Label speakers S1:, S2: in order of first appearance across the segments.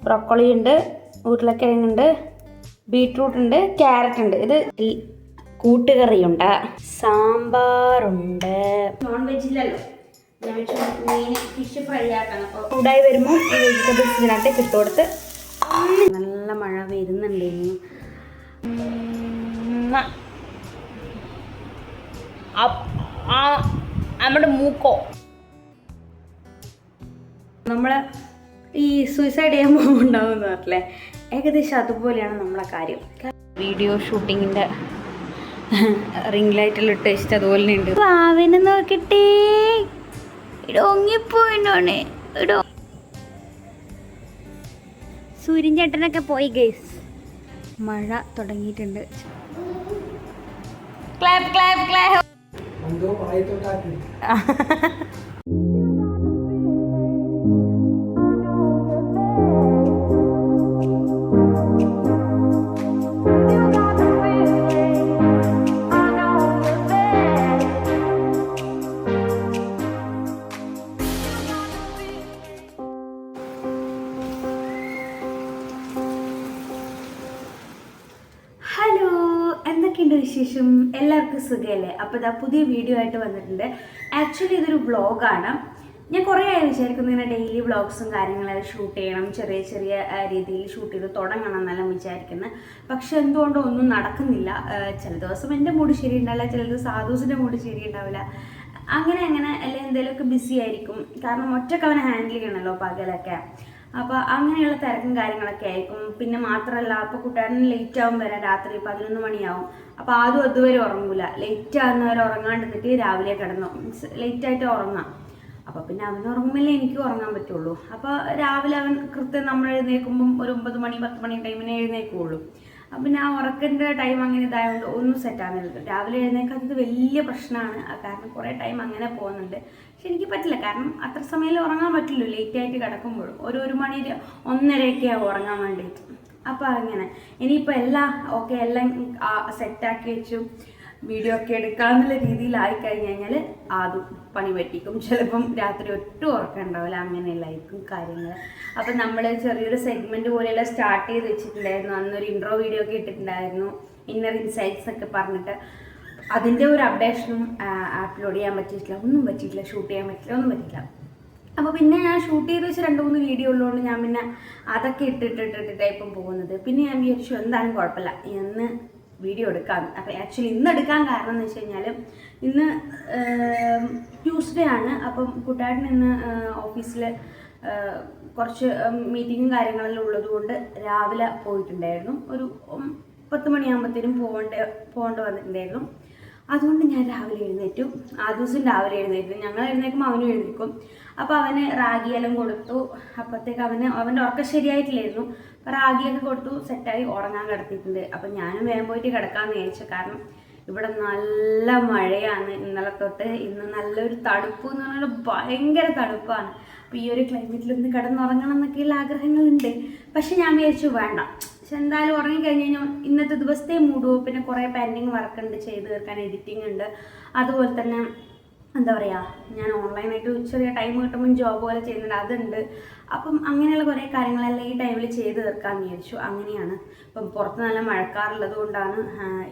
S1: Broccoli ഉണ്ട്, ഉരുളക്കിഴങ്ങുണ്ട്, beetroot ഉണ്ട്, carrot ഉണ്ട്. ഇത് കൂട്ടുകറിയുണ്ട്, സാമ്പാറുണ്ട്. നോൺ വെജിലല്ലോ, ഞാൻ മീൻ ഫിഷ് ഫ്രൈ ആക്കണം. അപ്പോൾ ചൂടായി വരുമ്പോൾ ഈ വെജിറ്റബിൾസ് ഇതിനകത്തേക്ക് ഇട്ട് കൊടുത്ത് നല്ല മഴ വരുന്നുണ്ട്. നമ്മുടെ മൂക്കോ നമ്മൾ ഈ സൂയിസൈഡ് ചെയ്യുമ്പോൾ ഉണ്ടാവുമെന്ന് പറഞ്ഞില്ലേ, ഏകദേശം അതുപോലെയാണ് നമ്മളെ കാര്യം. വീഡിയോ ഷൂട്ടിങ്ങിൻ്റെ റിംഗ് ലൈറ്റിലിട്ട് വെച്ചിട്ട് അതുപോലെ ഉണ്ട്. അവനെ നോക്കിട്ടേ ഇടോങ്ങിപ്പോയിനോണേ ഇടോ. സൂര്യൻ ചേട്ടനൊക്കെ പോയി ഗൈസ്. മഴ തുടങ്ങിയിട്ടുണ്ട്. Clap clap clap. എന്തൊക്കെയുണ്ട് വിശേഷം? എല്ലാവർക്കും സുഖമല്ലേ? അപ്പോൾ ഇതാ പുതിയ വീഡിയോ ആയിട്ട് വന്നിട്ടുണ്ട്. ആക്ച്വലി ഇതൊരു വ്ളോഗാണ്. ഞാൻ കുറേ ആയി വിചാരിക്കുന്നു ഇങ്ങനെ ഡെയിലി വ്ളോഗ്സും കാര്യങ്ങളെല്ലാം ഷൂട്ട് ചെയ്യണം, ചെറിയ ചെറിയ രീതിയിൽ ഷൂട്ട് ചെയ്ത് തുടങ്ങണം എന്നെല്ലാം വിചാരിക്കുന്നത്. പക്ഷെ എന്തുകൊണ്ടോ ഒന്നും നടക്കുന്നില്ല. ചില ദിവസം എൻ്റെ മൂഡ് ശരിയുണ്ടാവില്ല, ചില ദിവസം സാധൂസിൻ്റെ മൂഡ് ശരിയുണ്ടാവില്ല. അങ്ങനെ എല്ലാം എന്തെങ്കിലുമൊക്കെ ബിസി ആയിരിക്കും. കാരണം ഒറ്റയ്ക്ക് അവനെ ഹാൻഡിൽ ചെയ്യണമല്ലോ പകലൊക്കെ. അപ്പോൾ അങ്ങനെയുള്ള തിരക്കും കാര്യങ്ങളൊക്കെ ആയിരിക്കും. പിന്നെ മാത്രമല്ല, അപ്പോൾ കൂട്ടുകാരന് ലേറ്റ് ആവും വരാൻ, രാത്രി 11 മണിയാവും. അപ്പോൾ ആദ്യം അതുവരെ ഉറങ്ങൂല. ലേറ്റ് ആകുന്നവരെ ഉറങ്ങാണ്ടിട്ട് രാവിലെ കിടന്നു, മീൻസ് ലേറ്റായിട്ട് ഉറങ്ങാം. അപ്പോൾ പിന്നെ അവൻ ഉറങ്ങുമ്പോഴേ എനിക്ക് ഉറങ്ങാൻ പറ്റുള്ളൂ. അപ്പോൾ രാവിലെ അവൻ കൃത്യം നമ്മൾ എഴുന്നേൽക്കുമ്പം ഒരു 9 മണി 10 മണി ടൈമിനെ എഴുന്നേൽക്കുള്ളൂ. പിന്നെ ആ ഉറക്കൻ്റെ ടൈം അങ്ങനെ ഇതായതുകൊണ്ട് ഒന്നും സെറ്റാകുന്നില്ല. രാവിലെ എഴുന്നേൽക്കാത്തത് വലിയ പ്രശ്നമാണ്. കാരണം കുറേ ടൈം അങ്ങനെ പോകുന്നുണ്ട്. പക്ഷെ എനിക്ക് പറ്റില്ല, കാരണം അത്ര സമയം ഉറങ്ങാൻ പറ്റില്ലല്ലോ. ലേറ്റായിട്ട് കിടക്കുമ്പോഴും 1 മണി 1:30 ആവും ഉറങ്ങാൻ വേണ്ടിയിട്ട്. അപ്പോൾ അങ്ങനെ ഇനിയിപ്പോൾ എല്ലാം സെറ്റാക്കി വെച്ചു വീഡിയോ ഒക്കെ എടുക്കാമെന്നുള്ള രീതിയിലായി കഴിഞ്ഞ് കഴിഞ്ഞാൽ ആദ്യം പണി പറ്റിക്കും. ചിലപ്പം രാത്രി ഒട്ടും ഉറക്കം ഉണ്ടാവില്ല, അങ്ങനെയല്ലായിരിക്കും കാര്യങ്ങൾ. അപ്പം നമ്മൾ ചെറിയൊരു സെഗ്മെൻറ്റ് പോലെയുള്ള സ്റ്റാർട്ട് ചെയ്ത് വെച്ചിട്ടുണ്ടായിരുന്നു. അന്നൊരു ഇൻട്രോ വീഡിയോ ഒക്കെ ഇട്ടിട്ടുണ്ടായിരുന്നു, ഇന്നർ ഇൻസൈറ്റ്സ് ഒക്കെ പറഞ്ഞിട്ട്. അതിൻ്റെ ഒരു അപ്ഡേഷനും അപ്ലോഡ് ചെയ്യാൻ പറ്റിയിട്ടില്ല, ഒന്നും പറ്റിയിട്ടില്ല, ഷൂട്ട് ചെയ്യാൻ പറ്റില്ല, ഒന്നും പറ്റില്ല. അപ്പോൾ പിന്നെ ഞാൻ ഷൂട്ട് ചെയ്ത് വെച്ച് 2-3 വീഡിയോ ഉള്ളതുകൊണ്ട് ഞാൻ പിന്നെ അതൊക്കെ ഇട്ടിട്ടിട്ടാണ് ഇപ്പം പോകുന്നത്. പിന്നെ ഞാൻ വിചാരിച്ചു എന്തായാലും കുഴപ്പമില്ല, ഇന്ന് വീഡിയോ എടുക്കാം. അപ്പോൾ ആക്ച്വലി ഇന്ന് എടുക്കാൻ കാരണം എന്ന് വെച്ച് കഴിഞ്ഞാൽ ഇന്ന് ട്യൂസ്ഡേ ആണ്. അപ്പം കൂട്ടുകാരൻ ഇന്ന് ഓഫീസിൽ കുറച്ച് മീറ്റിങ്ങും കാര്യങ്ങളെല്ലാം ഉള്ളത് കൊണ്ട് രാവിലെ പോയിട്ടുണ്ടായിരുന്നു. ഒരു 10 മണിയാകുമ്പോഴത്തേനും പോകേണ്ട വന്നിട്ടുണ്ടായിരുന്നു. അതുകൊണ്ട് ഞാൻ രാവിലെ എഴുന്നേറ്റു. ആ ദിവസം രാവിലെ എഴുന്നേറ്റു. ഞങ്ങൾ എഴുന്നേൽക്കുമ്പോൾ അവനും എഴുന്നേൽക്കും. അപ്പോൾ അവന് റാഗിയെല്ലാം കൊടുത്തു. അപ്പോഴത്തേക്ക് അവൻ്റെ ഉറക്കം ശരിയായിട്ടില്ലായിരുന്നു. അപ്പോൾ റാഗിയൊക്കെ കൊടുത്തു, സെറ്റായി ഉറങ്ങാൻ കിടത്തിയിട്ടുണ്ട്. അപ്പം ഞാനും വേഗം പോയിട്ട് കിടക്കാമെന്ന് വിചാരിച്ചു. കാരണം ഇവിടെ നല്ല മഴയാണ് ഇന്നലെ തൊട്ട്. ഇന്ന് നല്ലൊരു തണുപ്പ് എന്ന് പറഞ്ഞാൽ ഭയങ്കര തണുപ്പാണ്. അപ്പോൾ ഈ ഒരു ക്ലൈമറ്റിലൊന്ന് കിടന്നുറങ്ങണം എന്നൊക്കെയുള്ള ആഗ്രഹങ്ങളുണ്ട്. പക്ഷെ ഞാൻ വിചാരിച്ചു വേണ്ട, പക്ഷെ എന്തായാലും ഉറങ്ങിക്കഴിഞ്ഞ് കഴിഞ്ഞാൽ ഇന്നത്തെ ദിവസത്തെ മൂടുമോ. പിന്നെ കുറേ പെൻഡിങ് വർക്കുണ്ട് ചെയ്ത് തീർക്കാൻ, എഡിറ്റിംഗ് ഉണ്ട്. അതുപോലെ തന്നെ എന്താ പറയുക, ഞാൻ ഓൺലൈനായിട്ട് ചെറിയ ടൈം കിട്ടുമ്പോൾ ജോബ് പോലെ ചെയ്യുന്നുണ്ട്, അതുണ്ട്. അപ്പം അങ്ങനെയുള്ള കുറേ കാര്യങ്ങളെല്ലാം ഈ ടൈമിൽ ചെയ്ത് തീർക്കാമെന്ന് വിചാരിച്ചു. അങ്ങനെയാണ്. ഇപ്പം പുറത്ത് നല്ല മഴക്കാറുള്ളത് കൊണ്ടാണ്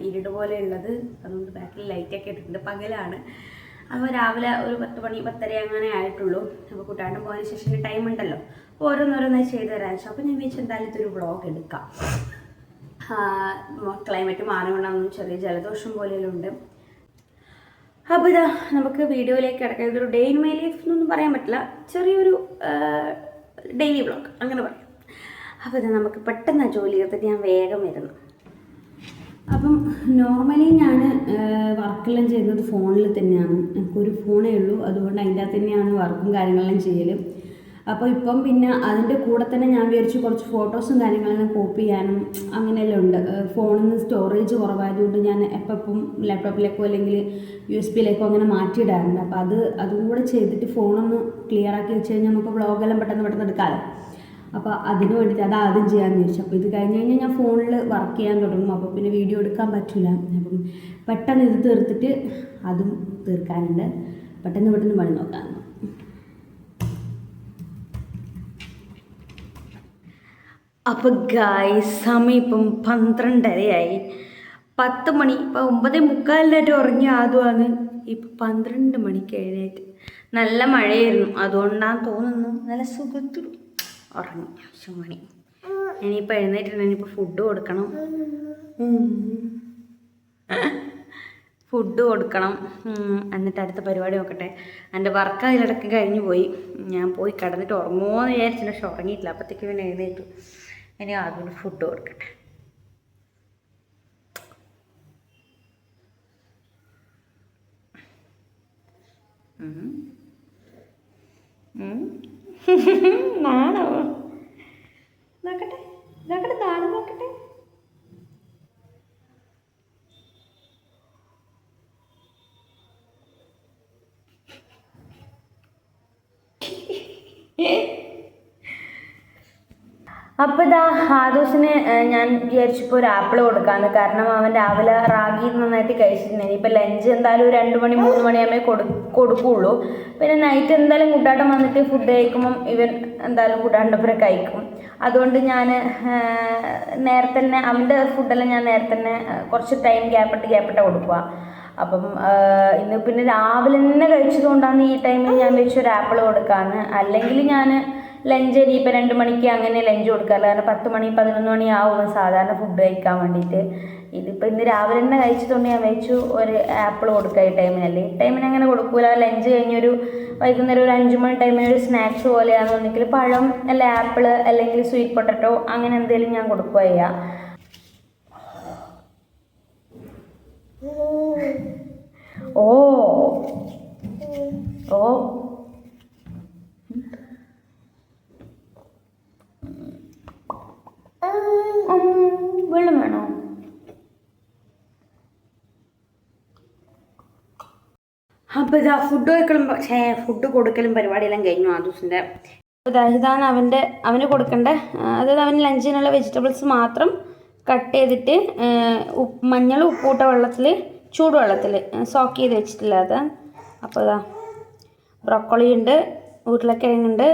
S1: ഇരുട് പോലെ ഉള്ളത്. അതുകൊണ്ട് ബാക്കിൽ ലൈറ്റൊക്കെ ഇട്ടിട്ടുണ്ട്, പകലാണ്. അപ്പോൾ രാവിലെ ഒരു 10 മണി 10:30 അങ്ങനെ ആയിട്ടുള്ളൂ. അപ്പോൾ കൂട്ടാണ്ട് പോയതിന് ശേഷം ടൈം ഉണ്ടല്ലോ, അപ്പോൾ ഓരോന്നോരോന്നായി ചെയ്ത് തരാൻ വെച്ചു. അപ്പോൾ ഞാൻ വിചാരിച്ചു എന്തായാലും ഇതൊരു വ്ളോഗ് എടുക്കാം. ക്ലൈമറ്റ് മാറിക്കൊണ്ടാകുന്നു, ചെറിയ ജലദോഷം പോലെയെല്ലാം ഉണ്ട്. അപ്പോൾ ഇതാ നമുക്ക് വീഡിയോയിലേക്ക് കിടക്കാം. ഇതൊരു ഡേ ഇൻ മൈ ലൈഫ് എന്നൊന്നും പറയാൻ പറ്റില്ല, ചെറിയൊരു ഡെയിലി വ്ളോഗ് അങ്ങനെ പറയാം. അപ്പോൾ ഇതാ നമുക്ക് പെട്ടെന്ന് ജോലി ചെയ്തിട്ട് ഞാൻ വേഗം വരുന്നു. അപ്പം നോർമലി ഞാൻ വർക്കെല്ലാം ചെയ്യുന്നത് ഫോണിൽ തന്നെയാണ്. എനിക്കൊരു ഫോണേ ഉള്ളൂ, അതുകൊണ്ട് അതിൻ്റെ അകത്ത് തന്നെയാണ് വർക്കും കാര്യങ്ങളെല്ലാം ചെയ്യൽ. അപ്പോൾ ഇപ്പം പിന്നെ അതിൻ്റെ കൂടെ തന്നെ ഞാൻ വിചാരിച്ചു കുറച്ച് ഫോട്ടോസും കാര്യങ്ങളെല്ലാം കോപ്പി ചെയ്യാനും അങ്ങനെയെല്ലാം ഉണ്ട്. ഫോണിൽ നിന്ന് സ്റ്റോറേജ് കുറവായതുകൊണ്ട് ഞാൻ എപ്പം ലാപ്ടോപ്പിലേക്കോ അല്ലെങ്കിൽ USB-യിലേക്കോ അങ്ങനെ മാറ്റിയിടാറുണ്ട്. അപ്പോൾ അതും കൂടെ ചെയ്തിട്ട് ഫോണൊന്ന് ക്ലിയർ ആക്കി വെച്ച് കഴിഞ്ഞാൽ നമുക്ക് വ്ളോഗെല്ലാം പെട്ടെന്ന് എടുക്കാമല്ലോ. അപ്പോൾ അതിന് വേണ്ടിയിട്ട് അത് ആദ്യം ചെയ്യാമെന്ന് വിചാരിച്ചു. അപ്പോൾ ഇത് കഴിഞ്ഞ് കഴിഞ്ഞാൽ ഞാൻ ഫോണിൽ വർക്ക് ചെയ്യാൻ തുടങ്ങും. അപ്പോൾ പിന്നെ വീഡിയോ എടുക്കാൻ പറ്റില്ല. അപ്പം പെട്ടെന്ന് ഇത് തീർത്തിട്ട് അതും തീർക്കാനുണ്ട്. പെട്ടെന്ന് പണി നോക്കാം. അപ്പോൾ ഗായ്സ് സമയം ഇപ്പം 12:30 10 മണി. ഇപ്പം 9:45 ഉറങ്ങി ആദ്യമാണ്. ഇപ്പം 12 മണിക്ക് എഴുന്നേറ്റ്. നല്ല മഴയായിരുന്നു, അതുകൊണ്ടാന്ന് തോന്നുന്നു നല്ല സുഖത്തിൽ ഉറങ്ങി. മണി ഇനിയിപ്പോൾ എഴുന്നേറ്റിട്ട് ഇനിയിപ്പോൾ ഫുഡ് കൊടുക്കണം. എന്നിട്ട് അടുത്ത പരിപാടി നോക്കട്ടെ. എൻ്റെ വർക്ക് അതിലിടയ്ക്ക് കഴിഞ്ഞു പോയി. ഞാൻ പോയി കിടന്നിട്ട് ഉറങ്ങുമോ എന്ന് വിചാരിച്ചിട്ട് പക്ഷെ ഉറങ്ങിയിട്ടില്ല. അപ്പോഴത്തേക്ക് പിന്നെ എഴുന്നേറ്റു. ഇനി ആദ്യം ഫുഡ് കൊടുക്കട്ടെ. നാണോ നോക്കട്ടെ നാണം നോക്കട്ടെ. അപ്പോൾ ഇതാ ആദൂസിന് ഞാൻ വിചാരിച്ചപ്പോൾ ഒരു ആപ്പിൾ കൊടുക്കാമെന്ന്. കാരണം അവൻ രാവിലെ റാഗി നന്നായിട്ട് കഴിച്ചിട്ടുണ്ടായിരുന്നു. ഇപ്പോൾ ലഞ്ച് എന്തായാലും 2 മണി 3 മണിയാകുമ്പോൾ കൊടുക്കുകയുള്ളൂ. പിന്നെ നൈറ്റ് എന്തായാലും കുട്ടാട്ടം വന്നിട്ട് ഫുഡ് കഴിക്കുമ്പം ഇവൻ എന്തായാലും കുട്ടാണ്ടപ്പുറം കഴിക്കും. അതുകൊണ്ട് ഞാൻ നേരത്തെ തന്നെ അവൻ്റെ ഫുഡെല്ലാം ഞാൻ നേരത്തെ തന്നെ കുറച്ച് ടൈം ഗ്യാപ്പിട്ട് കൊടുക്കുക. അപ്പം ഇന്ന് പിന്നെ രാവിലെ തന്നെ കഴിച്ചത് കൊണ്ടാണ് ഈ ടൈമിൽ ഞാൻ വെച്ചൊരു ആപ്പിൾ കൊടുക്കാമെന്ന്. അല്ലെങ്കിൽ ഞാൻ ലഞ്ച് ഇനിയിപ്പോൾ 2 മണിക്ക് അങ്ങനെ ലഞ്ച് കൊടുക്കാറില്ല. കാരണം 10 മണി 11 മണി ആവും സാധാരണ ഫുഡ് കഴിക്കാൻ വേണ്ടിയിട്ട്. ഇതിപ്പോൾ ഇന്ന് രാവിലെ തന്നെ കഴിച്ചതുകൊണ്ട് ഞാൻ വെച്ചു ഒരു ആപ്പിൾ കൊടുക്കുക ഈ ടൈമിനല്ലേ. ഈ ടൈമിന് അങ്ങനെ കൊടുക്കൂല. ലഞ്ച് കഴിഞ്ഞൊരു വൈകുന്നേരം ഒരു 5 മണി ടൈമിൽ ഒരു സ്നാക്സ് പോലെയാണ്. ഒന്നെങ്കിൽ പഴം അല്ല ആപ്പിൾ അല്ലെങ്കിൽ സ്വീറ്റ് പൊട്ടറ്റോ അങ്ങനെ എന്തെങ്കിലും ഞാൻ കൊടുക്കുക ചെയ്യാം. ഓ ഓ വെള്ളം വേണോ? അപ്പോൾ ഇതാ ഫുഡ് കൊടുക്കലും പരിപാടിയെല്ലാം കഴിഞ്ഞു ആദൂസിൻ്റെ. ഇതാണ് അവന് കൊടുക്കേണ്ട. അതായത് അവന് ലഞ്ചിനുള്ള വെജിറ്റബിൾസ് മാത്രം കട്ട് ചെയ്തിട്ട് മഞ്ഞൾ ഉപ്പൂട്ട വെള്ളത്തിൽ ചൂടുവെള്ളത്തിൽ സോക്ക് ചെയ്ത് വെച്ചിട്ടില്ല അത്. അപ്പോൾ ഇതാ ബ്രോക്കോളി ഉണ്ട്, ഉരുളക്കിഴങ്ങുണ്ട്,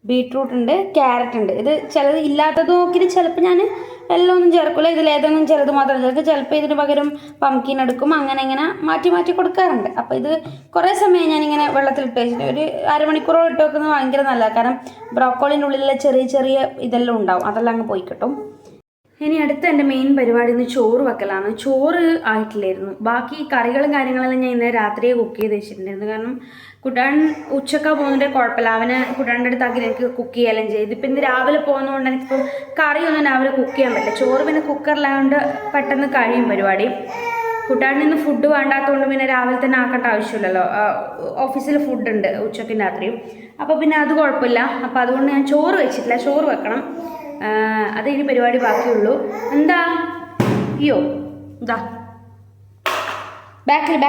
S1: ബീട്രൂട്ട് ഉണ്ട്, ക്യാരറ്റ് ഉണ്ട്. ഇത് ചിലത് ഇല്ലാത്തത് നോക്കിയിട്ട് ചിലപ്പോൾ ഞാൻ എല്ലാം ഒന്നും ചേർക്കില്ല. ഇതിലേതെങ്കിലും ചിലത് മാത്രം ചേർക്കും. ചിലപ്പോൾ ഇതിന് പകരം പംകിൻ എടുക്കും. അങ്ങനെ മാറ്റി കൊടുക്കാറുണ്ട്. അപ്പോൾ ഇത് കുറേ സമയം ഞാനിങ്ങനെ വെള്ളത്തിലിട്ട് വെച്ചിട്ട് ഒരു അരമണിക്കൂറോളം ഇട്ട് വെക്കുന്നത് ഭയങ്കര നല്ലതാണ്. കാരണം ബ്രോക്കോളിൻ്റെ ഉള്ളിലെ ചെറിയ ഇതെല്ലാം ഉണ്ടാവും, അതെല്ലാം അങ്ങ് പോയി കിട്ടും. ഇനി അടുത്ത എൻ്റെ മെയിൻ പരിപാടി ഇന്ന് ചോറ് വെക്കലാണ്. ചോറ് ആയിട്ടില്ലായിരുന്നു. ബാക്കി കറികളും കാര്യങ്ങളെല്ലാം ഞാൻ ഇന്നലെ രാത്രിയെ കുക്ക് ചെയ്ത് വെച്ചിട്ടുണ്ടായിരുന്നു. കാരണം കുട്ടാൻ ഉച്ചക്ക പോകുന്നതിൻ്റെ കുഴപ്പമില്ല. അവന് കുട്ടാൻ്റെ അടുത്താക്കി എനിക്ക് കുക്ക് ചെയ്യാനും ചെയ്തു. ഇപ്പം ഇന്ന് രാവിലെ പോകുന്നതുകൊണ്ട് എനിക്കിപ്പം കറിയൊന്നും രാവിലെ കുക്ക് ചെയ്യാൻ പറ്റില്ല. ചോറ് പിന്നെ കുക്കറിലായതുകൊണ്ട് പെട്ടെന്ന് കഴിയും പരിപാടി. കുട്ടാൻ ഇന്ന് ഫുഡ് വേണ്ടാത്തതുകൊണ്ട് പിന്നെ രാവിലെ തന്നെ ആക്കേണ്ട ആവശ്യമില്ലല്ലോ. ഓഫീസിൽ ഫുഡുണ്ട് ഉച്ചയ്ക്കും രാത്രിയും. അപ്പോൾ പിന്നെ അത് കുഴപ്പമില്ല. അപ്പോൾ അതുകൊണ്ട് ഞാൻ ചോറ് വെച്ചിട്ടില്ല. ചോറ് വെക്കണം. അത് ഇനി പരിപാടി ബാക്കിയുള്ളൂ. എന്താ അയ്യോ ഇതാ ബാക്കിൽ ഇതാ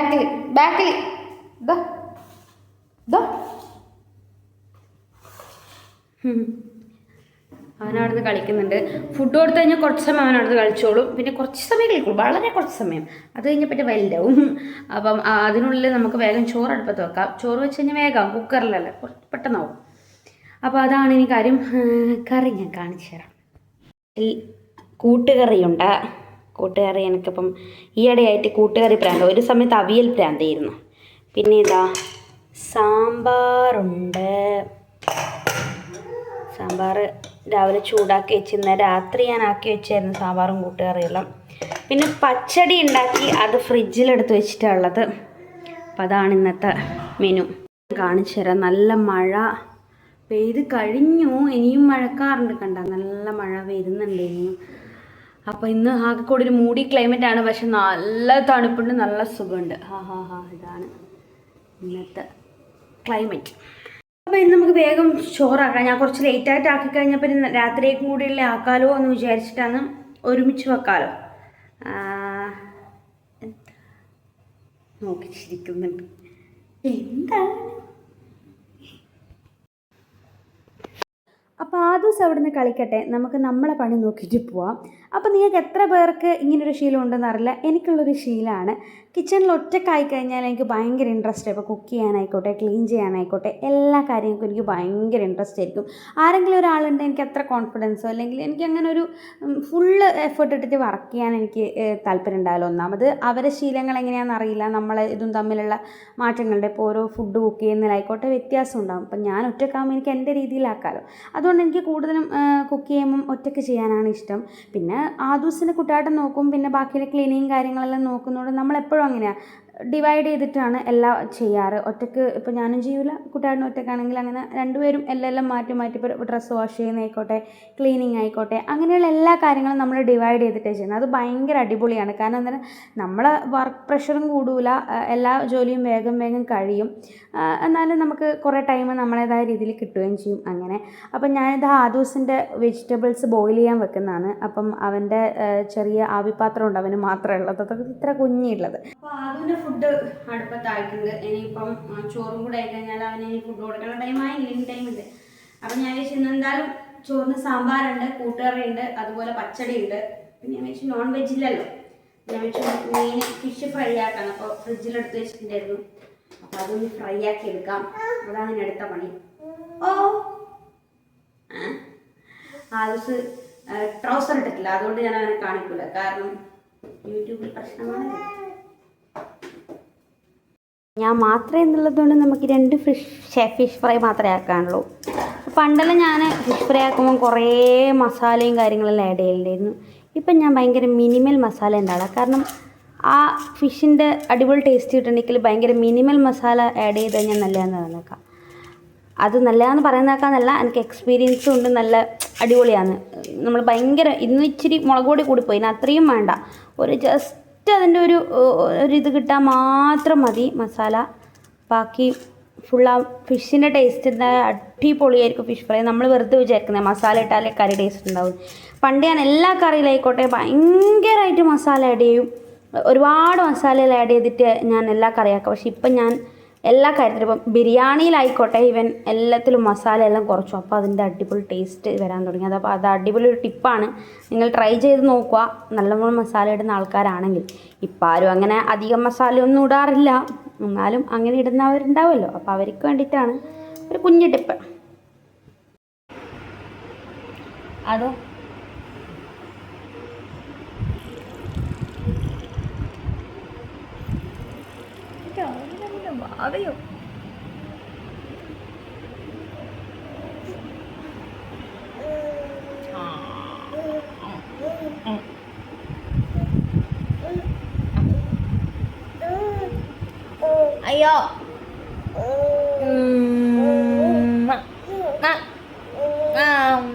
S1: അവനവിടുന്ന് കളിക്കുന്നുണ്ട്. ഫുഡ് കൊടുത്തു കഴിഞ്ഞാൽ കുറച്ച് സമയം അവനവിടുന്ന് കളിച്ചോളും. പിന്നെ കുറച്ച് സമയം കളിക്കുള്ളൂ, വളരെ കുറച്ച് സമയം. അത് കഴിഞ്ഞപ്പോൾ വലുതാവും. അപ്പം അതിനുള്ളിൽ നമുക്ക് വേഗം ചോറ് അടുപ്പത്ത് വെക്കാം. ചോറ് വെച്ച് കഴിഞ്ഞാൽ വേഗം കുക്കറിലല്ലേ പെട്ടെന്നാവും. അപ്പോൾ അതാണ് ഇനി കാര്യം. കറി ഞാൻ കാണിച്ചു തരാം. കൂട്ടുകറിയുണ്ട്. കൂട്ടുകറി എനിക്കിപ്പം ഈയിടെയായിട്ട് കൂട്ടുകറി പ്രാന്ത്. ഒരു സമയത്ത് അവിയൽ പ്രാന്തായിരുന്നു. പിന്നെ ഇതാ സാമ്പാറുണ്ട്. സാമ്പാർ രാവിലെ ചൂടാക്കി വെച്ചിരുന്ന രാത്രി ഞാൻ ആക്കി വെച്ചായിരുന്നു സാമ്പാറും കൂട്ടുകറിയെല്ലാം. പിന്നെ പച്ചടി ഉണ്ടാക്കി അത് ഫ്രിഡ്ജിലെടുത്ത് വെച്ചിട്ടുള്ളത്. അപ്പം അതാണ് ഇന്നത്തെ മെനു. കാണിച്ചു തരാം. നല്ല മഴ പെയ്ത് കഴിഞ്ഞു. ഇനിയും മഴക്കാറുണ്ട്. കണ്ട നല്ല മഴ വരുന്നുണ്ട് ഇനിയും. അപ്പോൾ ഇന്ന് ആകെക്കൂടി ഒരു മൂടി ക്ലൈമറ്റാണ്. പക്ഷെ നല്ല തണുപ്പുണ്ട്, നല്ല സുഖമുണ്ട്. ഇതാണ് ഇന്നത്തെ ക്ലൈമറ്റ്. അപ്പോൾ ഇന്ന് നമുക്ക് വേഗം ചോറാക്കാം. ഞാൻ കുറച്ച് ലേറ്റായിട്ട് ആക്കി കഴിഞ്ഞപ്പോൾ രാത്രിയേക്കും കൂടിയുള്ള ആക്കാലോ എന്ന് വിചാരിച്ചിട്ടാണ്. ഒരുമിച്ച് വെക്കാലോ. നോക്കിച്ചിരിക്കുന്നുണ്ട് എന്താണ്. അപ്പോൾ ആ ദിവസം അവിടെ നിന്ന് കളിക്കട്ടെ, നമുക്ക് നമ്മളെ പണി നോക്കിയിട്ട് പോവാം. അപ്പോൾ നിങ്ങൾക്ക് എത്ര പേർക്ക് ഇങ്ങനൊരു ശീലം ഉണ്ടെന്ന് അറിയില്ല. എനിക്കുള്ളൊരു ശീലമാണ്. കിച്ചണിൽ ഒറ്റക്കായി കഴിഞ്ഞാൽ എനിക്ക് ഭയങ്കര ഇൻട്രസ്റ്റ്. ഇപ്പോൾ കുക്ക് ചെയ്യാനായിക്കോട്ടെ, ക്ലീൻ ചെയ്യാനായിക്കോട്ടെ, എല്ലാ കാര്യങ്ങൾക്കും എനിക്ക് ഭയങ്കര ഇൻട്രസ്റ്റ് ആയിരിക്കും. ആരെങ്കിലും ഒരാളുണ്ട് എനിക്ക് അത്ര കോൺഫിഡൻസോ അല്ലെങ്കിൽ എനിക്ക് അങ്ങനെ ഒരു ഫുള്ള് എഫേർട്ട് ഇട്ടിട്ട് വർക്ക് ചെയ്യാൻ എനിക്ക് താല്പര്യം ഉണ്ടാവില്ല. ഒന്നാമത് അവരെ ശീലങ്ങൾ എങ്ങനെയാണെന്ന് അറിയില്ല. നമ്മളെ ഇതും തമ്മിലുള്ള മാറ്റങ്ങളുടെ ഇപ്പോൾ ഓരോ ഫുഡ് കുക്ക് ചെയ്യുന്നതിലായിക്കോട്ടെ വ്യത്യാസം ഉണ്ടാകും. അപ്പം ഞാൻ ഒറ്റക്കാകുമ്പോൾ എനിക്ക് എൻ്റെ രീതിയിലാക്കാമല്ലോ. അതുകൊണ്ട് എനിക്ക് കൂടുതലും കുക്ക് ചെയ്യുമ്പം ഒറ്റയ്ക്ക് ചെയ്യാനാണ് ഇഷ്ടം. പിന്നെ ആദൂസിൻ്റെ കുട്ടിയാട്ടം നോക്കും, പിന്നെ ബാക്കിയുള്ള ക്ലീനിങ് കാര്യങ്ങളെല്ലാം നോക്കുന്നതുകൊണ്ട് നമ്മളെപ്പോഴും അങ്ങനെയാണ് ഡിവൈഡ് ചെയ്തിട്ടാണ് എല്ലാം ചെയ്യാറ്. ഒറ്റയ്ക്ക് ഇപ്പോൾ ഞാനും ചെയ്യൂല, കുട്ടിയാടിനും ഒറ്റയ്ക്കാണെങ്കിൽ അങ്ങനെ രണ്ടുപേരും എല്ലാം മാറ്റി മാറ്റി ഇപ്പോൾ ഡ്രസ്സ് വാഷ് ചെയ്യുന്നതായിക്കോട്ടെ, ക്ലീനിങ് ആയിക്കോട്ടെ, അങ്ങനെയുള്ള എല്ലാ കാര്യങ്ങളും നമ്മൾ ഡിവൈഡ് ചെയ്തിട്ടേ ചെയ്യുന്നത്. അത് ഭയങ്കര അടിപൊളിയാണ്. കാരണം എന്താ, നമ്മളെ വർക്ക് പ്രഷറും കൂടൂല, എല്ലാ ജോലിയും വേഗം വേഗം കഴിയും. എന്നാലും നമുക്ക് കുറേ ടൈം നമ്മളേതായ രീതിയിൽ കിട്ടുകയും ചെയ്യും. അങ്ങനെ അപ്പം ഞാനിത് ആദൂസിൻ്റെ വെജിറ്റബിൾസ് ബോയിൽ ചെയ്യാൻ വെക്കുന്നതാണ്. അപ്പം അവൻ്റെ ചെറിയ ആവിപാത്രം ഉണ്ട്, അവന് മാത്രമേ ഉള്ളത്, അതൊക്കെ ഇത്ര കുഞ്ഞുള്ളത്. അപ്പോൾ ആദൂൻ്റെ ഫുഡ് അടുപ്പത്തായിട്ടുണ്ട്. ഇനിയിപ്പം ചോറും കൂടെ ആയിക്കഴിഞ്ഞാൽ അവന് ഇനി ഫുഡ് കൊടുക്കേണ്ട ടൈമായി, ഇനി ടൈമുണ്ട്. അപ്പം ഞാൻ വെച്ച് ഇന്ന് എന്തായാലും ചോറിന് സാമ്പാറുണ്ട്, കൂട്ടുകറിയുണ്ട്, അതുപോലെ പച്ചടി ഉണ്ട്. പിന്നെ ഞാൻ വെച്ച് നോൺ വെജ് ഇല്ലല്ലോ, ഞാൻ വെച്ച് മീൻ ഫിഷ് ഫ്രൈ ആക്കണം. അപ്പോൾ ഫ്രിഡ്ജിലെടുത്ത് വെച്ചിട്ടുണ്ടായിരുന്നു. അപ്പോൾ അതൊന്ന് ഫ്രൈ ആക്കി എടുക്കാം, അതാണ് ഇനി അടുത്ത പണി. ഓ ആദൂസ് ട്രൗസർ ഇട്ടിട്ടില്ല, അതുകൊണ്ട് ഞാൻ അവനെ കാണിക്കില്ല, കാരണം യൂട്യൂബിൽ പ്രശ്നമാണ്. ഞാൻ മാത്രമേ എന്നുള്ളതുകൊണ്ട് നമുക്ക് 2 ഫിഷ് ഫ്രൈ മാത്രമേ ആക്കാനുള്ളൂ. പണ്ടെല്ലാം ഞാൻ ഫിഷ് ഫ്രൈ ആക്കുമ്പോൾ കുറേ മസാലയും കാര്യങ്ങളെല്ലാം ആഡ് ചെയ്യലുണ്ടായിരുന്നു. ഇപ്പം ഞാൻ ഭയങ്കര മിനിമൽ മസാല ഉണ്ടാകാം. കാരണം ആ ഫിഷിൻ്റെ അടിപൊളി ടേസ്റ്റ് കിട്ടണമെങ്കിൽ ഭയങ്കര മിനിമൽ മസാല ആഡ് ചെയ്ത് കഴിഞ്ഞാൽ നല്ലതാണെന്ന് പറഞ്ഞേക്കാം. അത് നല്ലതാണെന്ന് പറയുന്നേക്കാന്നല്ല, എനിക്ക് എക്സ്പീരിയൻസും ഉണ്ട്, നല്ല അടിപൊളിയാണ്. നമ്മൾ ഭയങ്കര ഇന്ന് ഇച്ചിരി മുളക് പൊടി കൂടിപ്പോയി, അത്രയും വേണ്ട, ഒരു ജസ്റ്റ് അതിൻ്റെ ഒരു ഇത് കിട്ടാൻ മാത്രം മതി മസാല. ബാക്കി ഫുൾ ആ ഫിഷിൻ്റെ ടേസ്റ്റിൻ്റെ അടിപൊളിയായിരിക്കും ഫിഷ് ഫ്രൈ. നമ്മൾ വെറുതെ വിചാരിക്കുന്നത് മസാല ഇട്ടാലേ കറി ടേസ്റ്റ് ഉണ്ടാവും. പണ്ട് ഞാൻ എല്ലാ കറിയിലായിക്കോട്ടെ ഭയങ്കരമായിട്ട് മസാല ആഡ് ചെയ്യും, ഒരുപാട് മസാലകൾ ആഡ് ചെയ്തിട്ട് ഞാൻ എല്ലാ കറിയാക്കാം. പക്ഷെ ഇപ്പം ഞാൻ എല്ലാ കാര്യത്തിലും, ഇപ്പം ബിരിയാണിയിലായിക്കോട്ടെ ഈവൻ എല്ലാത്തിലും മസാല എല്ലാം കുറച്ചു. അപ്പോൾ അതിൻ്റെ അടിപൊളി ടേസ്റ്റ് വരാൻ തുടങ്ങി. അപ്പോൾ അത് അടിപൊളി ഒരു ടിപ്പാണ്, നിങ്ങൾ ട്രൈ ചെയ്ത് നോക്കുക നല്ലപോലെ മസാല ഇടുന്ന ആൾക്കാരാണെങ്കിൽ. ഇപ്പം ആരും അങ്ങനെ അധികം മസാലയൊന്നും ഇടാറില്ല, എന്നാലും അങ്ങനെ ഇടുന്നവരുണ്ടാവുമല്ലോ, അപ്പോൾ അവർക്ക് വേണ്ടിയിട്ടാണ് ഒരു കുഞ്ഞു ടിപ്പ്. അതോ അതെയോ അയ്യോ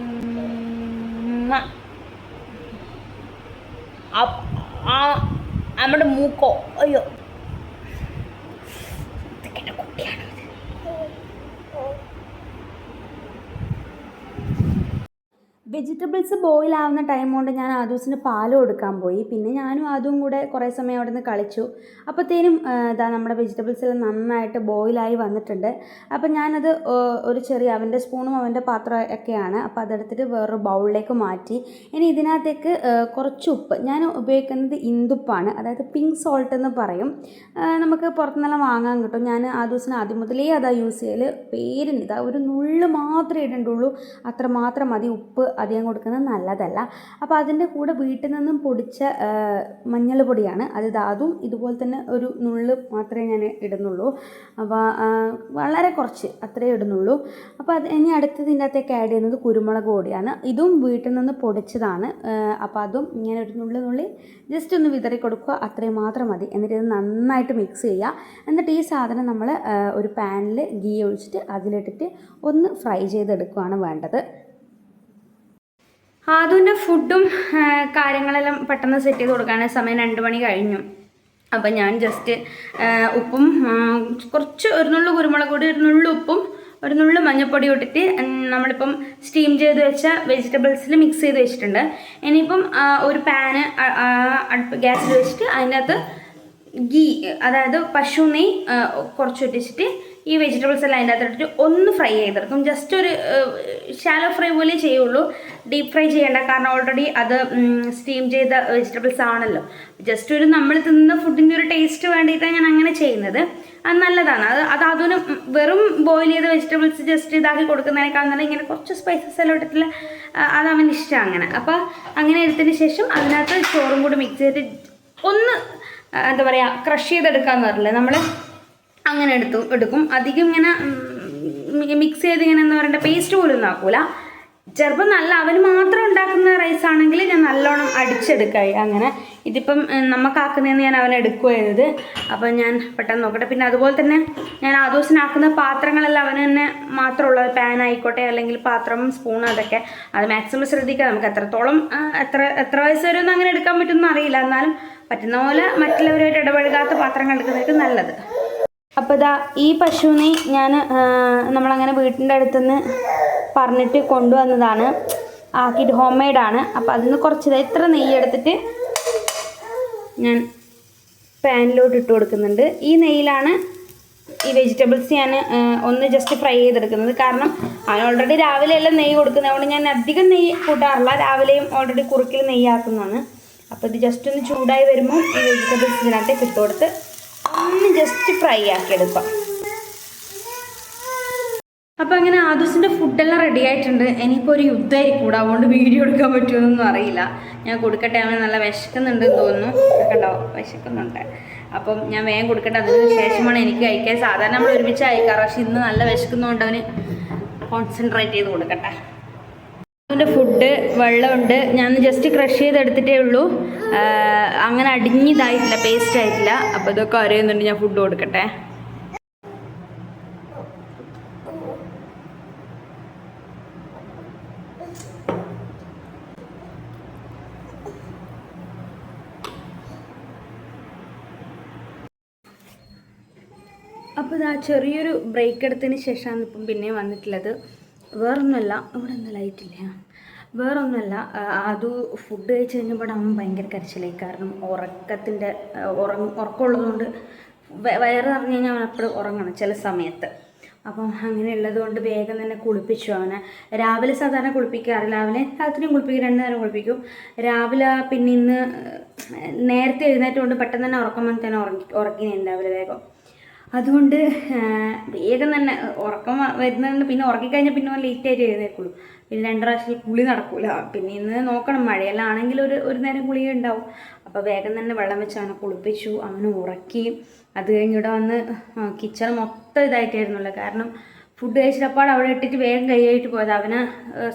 S1: നമ്മുടെ മൂക്കോ അയ്യോ വെജിറ്റബിൾസ് ബോയിൽ ആവുന്ന ടൈം കൊണ്ട് ഞാൻ ആദൂസിന് പാൽ കൊടുക്കാൻ പോയി. പിന്നെ ഞാനും അതും കൂടെ കുറേ സമയം അവിടെ നിന്ന് കളിച്ചു. അപ്പോഴത്തേനും ഇതാ നമ്മുടെ വെജിറ്റബിൾസ് എല്ലാം നന്നായിട്ട് ബോയിലായി വന്നിട്ടുണ്ട്. അപ്പം ഞാനത് ഒരു ചെറിയ അവൻ്റെ സ്പൂണും അവൻ്റെ പാത്രം ഒക്കെയാണ്, അപ്പോൾ അതെടുത്തിട്ട് വേറൊരു ബൗളിലേക്ക് മാറ്റി. ഇനി ഇതിനകത്തേക്ക് കുറച്ച് ഉപ്പ്, ഞാൻ ഉപയോഗിക്കുന്നത് ഇന്ദുപ്പാണ്, അതായത് പിങ്ക് സോൾട്ട് എന്ന് പറയും. നമുക്ക് പുറത്തുനിന്നെല്ലാം വാങ്ങാൻ കിട്ടും. ഞാൻ ആദൂസിന് ആദ്യം മുതലേ അതാ യൂസ് ചെയ്യൽ. പേരിന് ഇതാ ഒരു നുള്ള് മാത്രമേ ഇടണ്ടുള്ളൂ, അത്ര മാത്രം മതി. ഉപ്പ് അധികം കൊടുക്കുന്നത് നല്ലതല്ല. അപ്പോൾ അതിൻ്റെ കൂടെ വീട്ടിൽ നിന്നും പൊടിച്ച മഞ്ഞൾ പൊടിയാണ്, അത് അതും ഇതുപോലെ തന്നെ ഒരു നുള്ള് മാത്രമേ ഞാൻ ഇടുന്നുള്ളൂ. അപ്പോൾ വളരെ കുറച്ച് അത്രേ ഇടുന്നുള്ളൂ. അപ്പോൾ അത് ഇനി അടുത്തത് ഇതിൻ്റെ അകത്തേക്ക് ആഡ് ചെയ്യുന്നത് കുരുമുളക് പൊടിയാണ്, ഇതും വീട്ടിൽ നിന്ന് പൊടിച്ചതാണ്. അപ്പോൾ അതും ഇങ്ങനെ ഒരു നുള്ളി ജസ്റ്റ് ഒന്ന് വിതറി കൊടുക്കുക, അത്രയും മാത്രം മതി. എന്നിട്ട് ഇത് നന്നായിട്ട് മിക്സ് ചെയ്യുക. എന്നിട്ട് ഈ സാധനം നമ്മൾ ഒരു പാനിൽ ഗീ ഒഴിച്ചിട്ട് അതിലിട്ടിട്ട് ഒന്ന് ഫ്രൈ ചെയ്തെടുക്കുകയാണ് വേണ്ടത്. ആദൂൻ്റെ ഫുഡും കാര്യങ്ങളെല്ലാം പെട്ടെന്ന് സെറ്റ് ചെയ്ത് കൊടുക്കാൻ സമയം 2 മണി കഴിഞ്ഞു. അപ്പം ഞാൻ ജസ്റ്റ് ഉപ്പും കുറച്ച് ഒരു നുള്ളു കുരുമുളക് പൊടി, ഒരു നുള്ളു ഉപ്പും ഒരു നുള്ളു മഞ്ഞൾപ്പൊടി ഇട്ടിട്ട് നമ്മളിപ്പം സ്റ്റീം ചെയ്ത് വെച്ച വെജിറ്റബിൾസിൽ മിക്സ് ചെയ്ത് വെച്ചിട്ടുണ്ട്. ഇനിയിപ്പം ഒരു പാന് ഗ്യാസിൽ വെച്ചിട്ട് അതിൻ്റെ അകത്ത് ഗീ, അതായത് പശു നെയ്യ് കുറച്ച് ഇട്ടിച്ചിട്ട് ഈ വെജിറ്റബിൾസ് എല്ലാം അതിൻ്റെ അകത്തിട്ട് ഒന്ന് ഫ്രൈ ചെയ്തെടുക്കും. ജസ്റ്റ് ഒരു ഷാലോ ഫ്രൈ പോലെ ചെയ്യുള്ളൂ, ഡീപ്പ് ഫ്രൈ ചെയ്യേണ്ട. കാരണം ഓൾറെഡി അത് സ്റ്റീം ചെയ്ത വെജിറ്റബിൾസ് ആണല്ലോ. ജസ്റ്റ് ഒരു നമ്മൾ തിന്നുന്ന ഫുഡിൻ്റെ ഒരു ടേസ്റ്റ് വേണ്ടിയിട്ടാണ് ഞാൻ അങ്ങനെ ചെയ്യുന്നത്. അത് നല്ലതാണ്. അതിന് വെറും ബോയിൽ ചെയ്ത വെജിറ്റബിൾസ് ജസ്റ്റ് ഇതാക്കി കൊടുക്കുന്നതിനേക്കാൾ നല്ല ഇങ്ങനെ കുറച്ച് സ്പൈസസ് എല്ലാം ഇട്ടിട്ടുള്ള അത് അവന് ഇഷ്ടം അങ്ങനെ. അപ്പോൾ അങ്ങനെ എടുത്തതിന് ശേഷം അതിനകത്ത് ചോറും കൂടി മിക്സ് ചെയ്ത് ഒന്ന് എന്താ പറയുക ക്രഷ് ചെയ്തെടുക്കാമെന്ന് പറഞ്ഞില്ലേ നമ്മൾ, അങ്ങനെ എടുക്കും. അധികം ഇങ്ങനെ മിക്സ് ചെയ്ത് ഇങ്ങനെ എന്താ പറയണ്ട പേസ്റ്റ് പോലും ഒന്നും ആക്കൂല. ചിലപ്പോൾ നല്ല അവന് മാത്രം ഉണ്ടാക്കുന്ന റൈസ് ആണെങ്കിൽ ഞാൻ നല്ലോണം അടിച്ചെടുക്കായി. അങ്ങനെ ഇതിപ്പം നമുക്കാക്കുന്നതെന്ന് ഞാൻ അവനെ എടുക്കുകയത്. അപ്പം ഞാൻ പെട്ടെന്ന് നോക്കട്ടെ. പിന്നെ അതുപോലെ തന്നെ ഞാൻ ആ ദിവസത്തിനാക്കുന്ന പാത്രങ്ങളെല്ലാം അവന് തന്നെ മാത്രമുള്ളത്, പാൻ ആയിക്കോട്ടെ അല്ലെങ്കിൽ പാത്രം സ്പൂൺ അതൊക്കെ അത് മാക്സിമം ശ്രദ്ധിക്കാം. നമുക്ക് എത്രത്തോളം എത്ര വയസ്സ് വരെ ഒന്നും അങ്ങനെ എടുക്കാൻ പറ്റുമെന്ന് അറിയില്ല. എന്നാലും പറ്റുന്ന പോലെ മറ്റുള്ളവരുമായിട്ട് ഇടപഴകാത്ത പാത്രങ്ങൾ എടുക്കുന്നതായിട്ട് നല്ലത്. അപ്പോൾ ഇതാ ഈ പശുവിനെ ഞാൻ നമ്മളങ്ങനെ വീട്ടിൻ്റെ അടുത്തുനിന്ന് പറഞ്ഞിട്ട് കൊണ്ടുവന്നതാണ്, ആക്കിയിട്ട് ഹോം മെയ്ഡാണ്. അപ്പോൾ അതിന് കുറച്ച് ഇത്ര നെയ്യ് എടുത്തിട്ട് ഞാൻ പാനിലോട്ട് ഇട്ട് കൊടുക്കുന്നുണ്ട്. ഈ നെയ്യിലാണ് ഈ വെജിറ്റബിൾസ് ഞാൻ ഒന്ന് ജസ്റ്റ് ഫ്രൈ ചെയ്തെടുക്കുന്നത്. കാരണം അവൻ ഓൾറെഡി രാവിലെ എല്ലാം നെയ്യ് കൊടുക്കുന്നത്, അതുകൊണ്ട് ഞാൻ അധികം നെയ്യ് കൂട്ടാറില്ല. രാവിലെയും ഓൾറെഡി കുറുക്കിൽ നെയ്യാക്കുന്നതാണ്. അപ്പോൾ ഇത് ജസ്റ്റ് ഒന്ന് ചൂടായി വരുമ്പോൾ ഈ വെജിറ്റബിൾസ് ഇതിനകത്തേക്ക് ഇട്ട് കൊടുത്ത് ഒന്ന് ജസ്റ്റ് ഫ്രൈ ആക്കി എടുക്കാം. അപ്പോൾ അങ്ങനെ ആദൂസിൻ്റെ ഫുഡെല്ലാം റെഡി ആയിട്ടുണ്ട്. ഇനിയിപ്പോൾ ഒരു യുദ്ധമായിരിക്കും കൂടെ, അതുകൊണ്ട് വീഡിയോ എടുക്കാൻ പറ്റുമെന്നൊന്നും അറിയില്ല. ഞാൻ കൊടുക്കട്ടെ, അവന് നല്ല വിശക്കുന്നുണ്ടെന്ന് തോന്നുന്നു. കണ്ടോ, വിശക്കുന്നുണ്ട്. അപ്പം ഞാൻ വേഗം കൊടുക്കട്ടെ, അതിന് ശേഷമാണ് എനിക്ക് കഴിക്കാൻ. സാധാരണ നമ്മൾ ഒരുമിച്ച് കഴിക്കാറ്, പക്ഷെ ഇന്ന് നല്ല വിശക്കുന്നതുകൊണ്ട് അവന് കോൺസെൻട്രേറ്റ് ചെയ്ത് കൊടുക്കട്ടെ. അവൻ്റെ ഫുഡ് വെള്ളമുണ്ട്, ഞാൻ ജസ്റ്റ് ക്രഷ് ചെയ്തെടുത്തിട്ടേ ഉള്ളൂ, അങ്ങനെ അടിഞ്ഞിതായിട്ടില്ല, പേസ്റ്റ് ആയിട്ടില്ല. അപ്പോൾ ഇതൊക്കെ അറിയുന്നുണ്ട്, ഞാൻ ഫുഡ് കൊടുക്കട്ടെ. അപ്പോൾ ഇതാ ചെറിയൊരു ബ്രേക്ക് എടുത്തതിന് ശേഷമാണ് ഇപ്പം പിന്നെ വന്നിട്ടുള്ളത്. വേറൊന്നുമല്ല, ഇവിടെ ഒന്നും ലൈറ്റില്ല, വേറൊന്നുമല്ല. അത് ഫുഡ് കഴിച്ച് കഴിഞ്ഞപ്പോൾ അവൻ ഭയങ്കര കരച്ചിലായി. കാരണം ഉറക്കമുള്ളതുകൊണ്ട് വയറ് നിറഞ്ഞു കഴിഞ്ഞാൽ അവൻ അപ്പോഴും ഉറങ്ങണം ചില സമയത്ത്. അപ്പം അങ്ങനെയുള്ളത് കൊണ്ട് വേഗം തന്നെ കുളിപ്പിച്ചു അവനെ. രാവിലെ സാധാരണ കുളിപ്പിക്കാറില്ല, രാവിലെ രാത്രിയും കുളിപ്പിക്കും, 2 നേരം കുളിപ്പിക്കും. രാവിലെ പിന്നെ ഇന്ന് നേരത്തെ എഴുന്നേറ്റുകൊണ്ട് പെട്ടെന്ന് തന്നെ ഉറക്കം വന്ന് തന്നെ ഉറക്കി ഞാൻ രാവിലെ വേഗം. അതുകൊണ്ട് വേഗം തന്നെ ഉറക്കം വരുന്നതുകൊണ്ട് പിന്നെ ഉറക്കിക്കഴിഞ്ഞാൽ പിന്നെ ലേറ്റായിട്ട് എഴുന്നേൽക്കുള്ളൂ. പിന്നെ 2 പ്രാവശ്യം കുളി നടക്കൂല. പിന്നെ ഇന്ന് നോക്കണം, മഴയെല്ലാം ആണെങ്കിൽ ഒരു നേരം കുളി ഉണ്ടാവും. അപ്പോൾ വേഗം തന്നെ വെള്ളം വെച്ച് അവനെ കുളിപ്പിച്ചു, അവനെ ഉറക്കി. അത് കഴിഞ്ഞ് ഇവിടെ വന്ന് കിച്ചൺ മൊത്തം ഇതായിട്ടായിരുന്നല്ലോ. കാരണം ഫുഡ് കഴിച്ചിട്ടപ്പാട് അവിടെ ഇട്ടിട്ട് വേഗം കൈയായിട്ട് പോയത്. അവനെ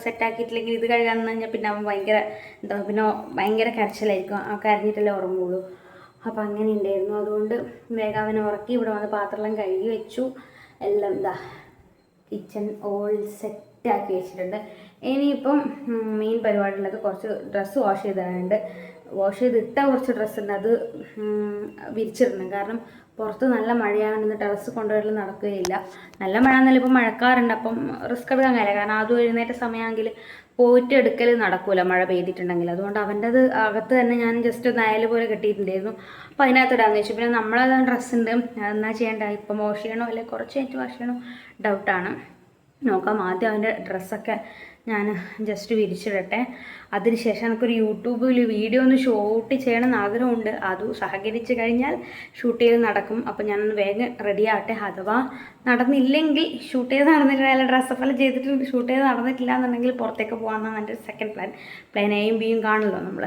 S1: സെറ്റാക്കിയിട്ടില്ലെങ്കിൽ ഇത് കഴുകാന്ന് കഴിഞ്ഞാൽ പിന്നെ അവൻ ഭയങ്കര കരച്ചിലായിരിക്കും. ആ കരഞ്ഞിട്ടല്ലേ ഉറങ്ങുള്ളൂ. അപ്പോൾ അങ്ങനെ ഉണ്ടായിരുന്നു. അതുകൊണ്ട് വേഗം അവനെ ഉറക്കി ഇവിടെ വന്ന് പാത്രമെല്ലാം കഴുകി വെച്ചു. എല്ലാം കിച്ചൺ ഓൾ സെറ്റാക്കി വെച്ചിട്ടുണ്ട്. ഇനിയിപ്പം മെയിൻ പരിപാടിയുള്ളത് കുറച്ച് ഡ്രസ്സ് വാഷ് ചെയ്തിടാനുണ്ട്. വാഷ് ചെയ്തിട്ട കുറച്ച് ഡ്രസ്സുണ്ട്, അത് വിരിച്ചിടണം. കാരണം പുറത്ത് നല്ല മഴയാണെന്ന് ടെറസ് കൊണ്ടുവരൽ നടക്കുകയില്ല. നല്ല മഴ എന്നല്ല, ഇപ്പം മഴക്കാറുണ്ട്. അപ്പം റിസ്ക് എടുക്കാൻ കഴിയില്ല. കാരണം അതും എഴുന്നേറ്റ സമയമാണെങ്കിൽ പോയിട്ട് എടുക്കൽ നടക്കൂല മഴ പെയ്തിട്ടുണ്ടെങ്കിൽ. അതുകൊണ്ട് അവൻ്റെത് അകത്ത് തന്നെ ഞാൻ ജസ്റ്റ് നയൽ പോലെ കെട്ടിയിട്ടുണ്ടായിരുന്നു. അപ്പോൾ അതിനകത്ത് ഇടാമെന്ന് വെച്ചു. പിന്നെ നമ്മളത് ഡ്രസ്സുണ്ട്, അതെന്നാ ചെയ്യേണ്ട, ഇപ്പം വാഷ് ചെയ്യണോ അല്ലെങ്കിൽ കുറച്ച് കഴിഞ്ഞിട്ട് വാഷ് ചെയ്യണോ ഡൗട്ടാണ്. നോക്കാം. ആദ്യം അവൻ്റെ ഡ്രസ്സൊക്കെ ഞാൻ ജസ്റ്റ് വിരിച്ചിടട്ടെ. അതിനുശേഷം എനിക്കൊരു യൂട്യൂബിൽ വീഡിയോ ഒന്ന് ഷൂട്ട് ചെയ്യണമെന്ന് ആഗ്രഹമുണ്ട്. അത് സഹകരിച്ച് കഴിഞ്ഞാൽ ഷൂട്ട് ചെയ്ത് നടക്കും. അപ്പോൾ ഞാനൊന്ന് വേഗം റെഡി ആവട്ടെ. അഥവാ നടന്നില്ലെങ്കിൽ, ഷൂട്ട് ചെയ്ത് നടന്നിട്ടില്ല, ഡ്രസ്സൊക്കെ ചെയ്തിട്ട് ഷൂട്ട് ചെയ്ത് നടന്നിട്ടില്ല എന്നുണ്ടെങ്കിൽ പുറത്തേക്ക് പോകാമെന്നാണ് എൻ്റെ സെക്കൻഡ് പ്ലാൻ എയും ബിയും കാണുമല്ലോ നമ്മൾ.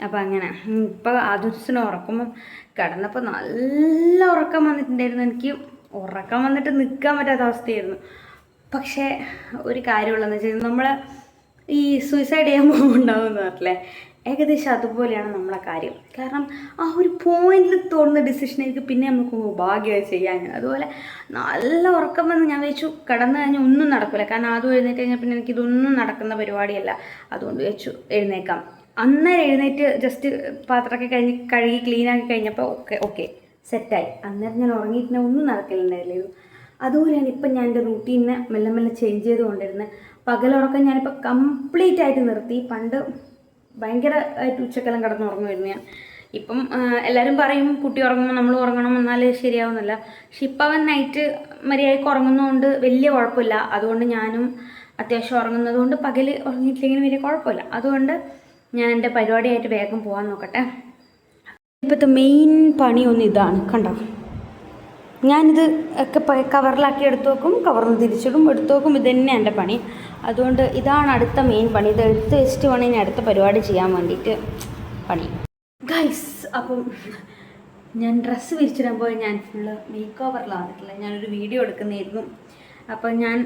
S1: അപ്പോൾ അങ്ങനെ ഇപ്പോൾ ആദൂസിനെ ഉറക്കുമ്പം കിടന്നപ്പോൾ നല്ല ഉറക്കം വന്നിട്ടുണ്ടായിരുന്നു. എനിക്ക് ഉറക്കം വന്നിട്ട് നിൽക്കാൻ പറ്റാത്ത അവസ്ഥയായിരുന്നു. പക്ഷേ ഒരു കാര്യമുള്ളതെന്ന് വെച്ചാൽ നമ്മൾ ഈ സൂയിസൈഡ് ചെയ്യാൻ പോകുന്നുണ്ടാവുമെന്ന് പറഞ്ഞില്ലേ, ഏകദേശം അതുപോലെയാണ് നമ്മളെ കാര്യം. കാരണം ആ ഒരു പോയിന്റിൽ തോന്നുന്ന ഡിസിഷനായിരിക്കും പിന്നെ നമുക്ക് ഭാഗ്യമായി ചെയ്യാൻ. അതുപോലെ നല്ല ഉറക്കം വന്ന് ഞാൻ വെച്ചു കിടന്നു കഴിഞ്ഞാൽ ഒന്നും നടക്കില്ല. കാരണം അതും എഴുന്നേറ്റ് കഴിഞ്ഞാൽ പിന്നെ എനിക്കിതൊന്നും നടക്കുന്ന പരിപാടിയല്ല. അതുകൊണ്ട് വെച്ചു എഴുന്നേക്കാം. അന്നേരം എഴുന്നേറ്റ് ജസ്റ്റ് പാത്രമൊക്കെ കഴുകി ക്ലീനാക്കി കഴിഞ്ഞപ്പോൾ ഓക്കെ സെറ്റായി. അന്നേരം ഞാൻ ഉറങ്ങിയിട്ട് ഒന്നും നടക്കില്ലുണ്ടായില്ലായിരുന്നു. അതുപോലെയാണ് ഇപ്പം ഞാൻ എൻ്റെ റൂട്ടീനെ മെല്ലെ മെല്ലെ ചേഞ്ച് ചെയ്തുകൊണ്ടിരുന്നത്. പകലുറക്കം ഞാനിപ്പോൾ കംപ്ലീറ്റ് ആയിട്ട് നിർത്തി. പണ്ട് ഭയങ്കരമായിട്ട് ഉച്ചക്കെല്ലാം കിടന്ന് ഉറങ്ങുമായിരുന്നു ഞാൻ. ഇപ്പം എല്ലാവരും പറയും കുട്ടി ഉറങ്ങുമ്പോൾ നമ്മൾ ഉറങ്ങണം എന്നാലേ ശരിയാവുന്നില്ല. പക്ഷെ ഇപ്പം അവൻ നൈറ്റ് മര്യാദയ്ക്ക് ഉറങ്ങുന്നതുകൊണ്ട് വലിയ കുഴപ്പമില്ല. അതുകൊണ്ട് ഞാനും അത്യാവശ്യം ഉറങ്ങുന്നത് കൊണ്ട് പകൽ ഉറങ്ങിയിട്ടില്ലെങ്കിലും വലിയ കുഴപ്പമില്ല. അതുകൊണ്ട് ഞാൻ എൻ്റെ പരിപാടിയായിട്ട് വേഗം പോകാൻ നോക്കട്ടെ. ഇപ്പോഴത്തെ മെയിൻ പണിയൊന്നും ഇതാണ്, കണ്ടോ. ഞാനിത് ഒക്കെ കവറിലാക്കി എടുത്തു വെക്കും, കവറിൽ തിരിച്ചിടും, എടുത്തു വെക്കും. ഇത് തന്നെ എൻ്റെ പണി. അതുകൊണ്ട് ഇതാണ് അടുത്ത മെയിൻ പണി. ഇത് എടുത്ത് വെച്ചിട്ട് വേണം ഇനി അടുത്ത പരിപാടി ചെയ്യാൻ വേണ്ടിയിട്ട് പണി. ഗൈസ്, അപ്പം ഞാൻ ഡ്രസ്സ് വിരിച്ചിടാൻ പോയി. ഞാൻ ഫുള്ള് മേക്ക് ഓവറിലാണ് വന്നിട്ടില്ല. ഞാനൊരു വീഡിയോ എടുക്കുന്നതായിരുന്നു. അപ്പം ഞാൻ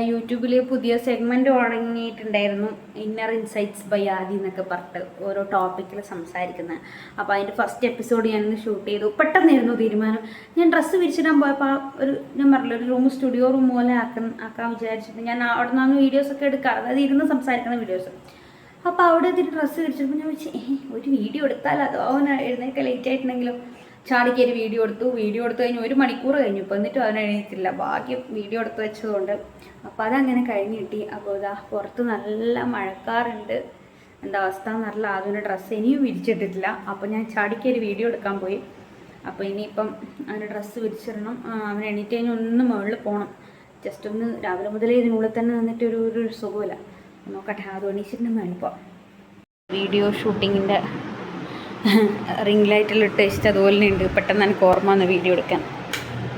S1: യൂട്യൂബിൽ പുതിയ സെഗ്മെൻറ്റ് തുടങ്ങിയിട്ടുണ്ടായിരുന്നു, ഇന്നർ ഇൻസൈറ്റ്സ് ബൈ ആദി എന്നൊക്കെ പറഞ്ഞിട്ട് ഓരോ ടോപ്പിക്കിൽ സംസാരിക്കുന്നത്. അപ്പോൾ അതിൻ്റെ ഫസ്റ്റ് എപ്പിസോഡ് ഞാനിന്ന് ഷൂട്ട് ചെയ്തു. പെട്ടെന്നായിരുന്നു തീരുമാനം. ഞാൻ ഡ്രസ്സ് വിരിച്ചിടാൻ പോയപ്പോൾ ഞാൻ പറഞ്ഞില്ല, ഒരു റൂം സ്റ്റുഡിയോ റൂം പോലെ ആക്കാൻ വിചാരിച്ചിട്ട് ഞാൻ അവിടെ നിന്നാണ് വീഡിയോസൊക്കെ എടുക്കാറ്, അതായത് ഇരുന്ന് സംസാരിക്കുന്ന വീഡിയോസ്. അപ്പോൾ അവിടെ എത്തിയിട്ട് ഡ്രസ്സ് വിരിച്ചപ്പോൾ ഞാൻ വെച്ച് ഒരു വീഡിയോ എടുത്താലോ, അതോ അവൻ എഴുന്നേൽക്കാൻ ലേറ്റ് ആയിട്ടുണ്ടെങ്കിലോ. ചാടിക്കൊരു വീഡിയോ എടുത്തു കഴിഞ്ഞ് 1 മണിക്കൂർ കഴിഞ്ഞു. ഇപ്പോൾ എന്നിട്ടും അവൻ എഴുന്നേറ്റില്ല. ഭാഗ്യം വീഡിയോ എടുത്ത് വെച്ചതുകൊണ്ട്. അപ്പോൾ അതങ്ങനെ കഴിഞ്ഞ് കിട്ടി. അപ്പോൾ ഇതാ പുറത്ത് നല്ല മഴക്കാറുണ്ട്. എന്താ അവസ്ഥ എന്നറിയില്ല. അതിൻ്റെ ഡ്രസ്സ് ഇനിയും വിരിച്ചിട്ടിട്ടില്ല. അപ്പോൾ ഞാൻ ചാടിക്കൊരു വീഡിയോ എടുക്കാൻ പോയി. അപ്പോൾ ഇനിയിപ്പം അവൻ്റെ ഡ്രസ്സ് വിരിച്ചിടണം. അവൻ എണീറ്റ് കഴിഞ്ഞ് ഒന്ന് മുകളിൽ പോകണം. ജസ്റ്റ് ഒന്ന് രാവിലെ മുതലേ ഇതിനുള്ളിൽ തന്നെ നിന്നിട്ട് ഒരു സുഖമില്ല. നോക്കട്ടെ, അത് എണീച്ചിട്ടുണ്ടെന്ന് എളുപ്പം. വീഡിയോ ഷൂട്ടിങ്ങിൻ്റെ റിംഗ് ലൈറ്റിലിട്ട് വെച്ചിട്ട് അതുപോലെ ഉണ്ട്. പെട്ടെന്ന് എനിക്ക് ഓർമ്മ വന്ന് വീഡിയോ എടുക്കാൻ.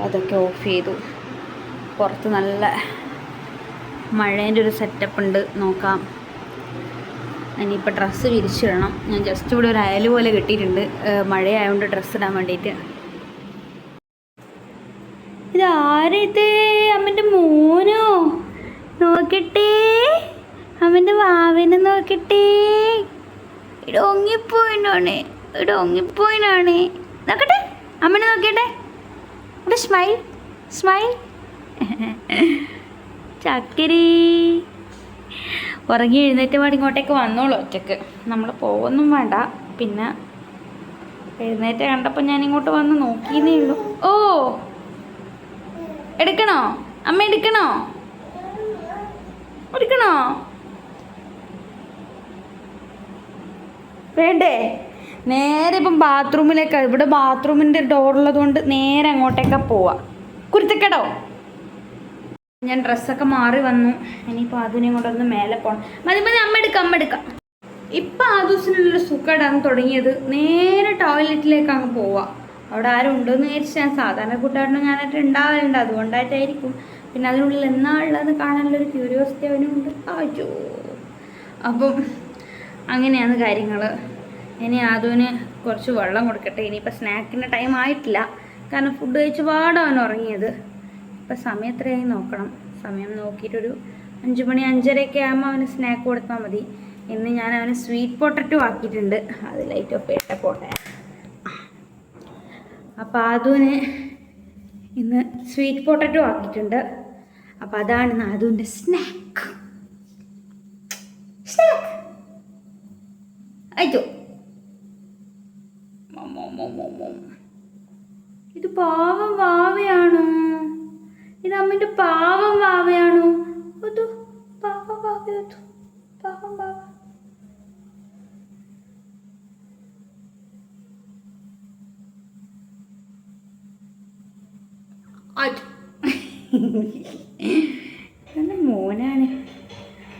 S1: അതൊക്കെ ഓഫ് ചെയ്തു. പുറത്ത് നല്ല മഴേൻ്റെ ഒരു സെറ്റപ്പ് ഉണ്ട്, നോക്കാം. ഇനിയിപ്പോൾ ഡ്രസ്സ് വിരിച്ചിടണം. ഞാൻ ജസ്റ്റ് ഇവിടെ ഒരു അയൽ പോലെ കെട്ടിയിട്ടുണ്ട്, മഴയായതുകൊണ്ട് ഡ്രസ്സ് ഇടാൻ വേണ്ടിയിട്ട്. ഇതാരിത്? അമ്മൻ്റെ മോനോ? നോക്കട്ടെ, അവൻ്റെ വാവിനെ നോക്കട്ടെ. ഇടൊങ്ങിപ്പോയിനാണ്. നോക്കട്ടെ, അമ്മനെ നോക്കിയട്ടെ. ഇവിടെ സ്മൈൽ. ചക്കരി ഉറങ്ങി എഴുന്നേറ്റ് പാടി ഇങ്ങോട്ടേക്ക് വന്നോളൂ ഒറ്റക്ക്. നമ്മൾ പോകുന്നും വേണ്ട. പിന്നെ എഴുന്നേറ്റ് കണ്ടപ്പോൾ ഞാൻ ഇങ്ങോട്ട് വന്ന് നോക്കിയെന്നേ ഉള്ളൂ. ഓ, എടുക്കണോ അമ്മ? എടുക്കണോ? വേണ്ടേ? നേരെ ഇപ്പം ബാത്റൂമിലേക്ക്. ഇവിടെ ബാത്റൂമിൻ്റെ ഡോറുള്ളത് കൊണ്ട് നേരെ അങ്ങോട്ടേക്കാണ് പോവാം. കുരുത്തക്കടോ. ഞാൻ ഡ്രസ്സൊക്കെ മാറി വന്നു. ഇനിയിപ്പോൾ അതിനെ കൊണ്ടൊന്ന് മേലെ പോകണം. മതി അമ്മ എടുക്കാം. ഇപ്പം ആ ദിവസത്തിനുള്ളൊരു സുഖമിടാൻ തുടങ്ങിയത് നേരെ ടോയ്ലറ്റിലേക്ക് അങ്ങ് പോവാം. അവിടെ ആരും ഉണ്ടോയെന്ന് വിചാരിച്ച് ഞാൻ സാധാരണ കൂട്ടുകാരനും ഞാനായിട്ട് ഉണ്ടാവലുണ്ട്, അതുകൊണ്ടായിട്ടായിരിക്കും. പിന്നെ അതിനുള്ളിൽ എന്നാ ഉള്ളതെന്ന് കാണാനുള്ളൊരു ക്യൂരിയോസിറ്റി അവനുണ്ട്. ആജോ. അപ്പം അങ്ങനെയാണ് കാര്യങ്ങൾ. ഇനി അതിന് കുറച്ച് വെള്ളം കൊടുക്കട്ടെ. ഇനിയിപ്പോൾ സ്നാക്കിൻ്റെ ടൈം ആയിട്ടില്ല, കാരണം ഫുഡ് കഴിച്ച് പാടാൻ അവൻ ഉറങ്ങിയത്. ഇപ്പം സമയം എത്രയായി നോക്കണം. സമയം നോക്കിയിട്ടൊരു 5 മണി 5:30 ആകുമ്പോൾ അവന് സ്നാക്ക് കൊടുത്താൽ മതി. ഇന്ന് ഞാൻ അവന് സ്വീറ്റ് പൊട്ടറ്റോ ആക്കിയിട്ടുണ്ട്. അത് ലൈറ്റ് ഓഫ് ചെയ്യട്ടെ, പോട്ടെ. അപ്പോൾ അതിന് ഇന്ന് സ്വീറ്റ് പൊട്ടറ്റോ ആക്കിയിട്ടുണ്ട്. അപ്പോൾ അതാണ് നാദുവിൻ്റെ സ്നാക്ക്. അയ്യോ, ഇത് പാവം വാവയാണോ? ഇത് അമ്മൻ്റെ പാവം വാവയാണോ? അതോ പാവം വാവയോ? പാവം വാവ. എൻ്റെ മോനാണ്.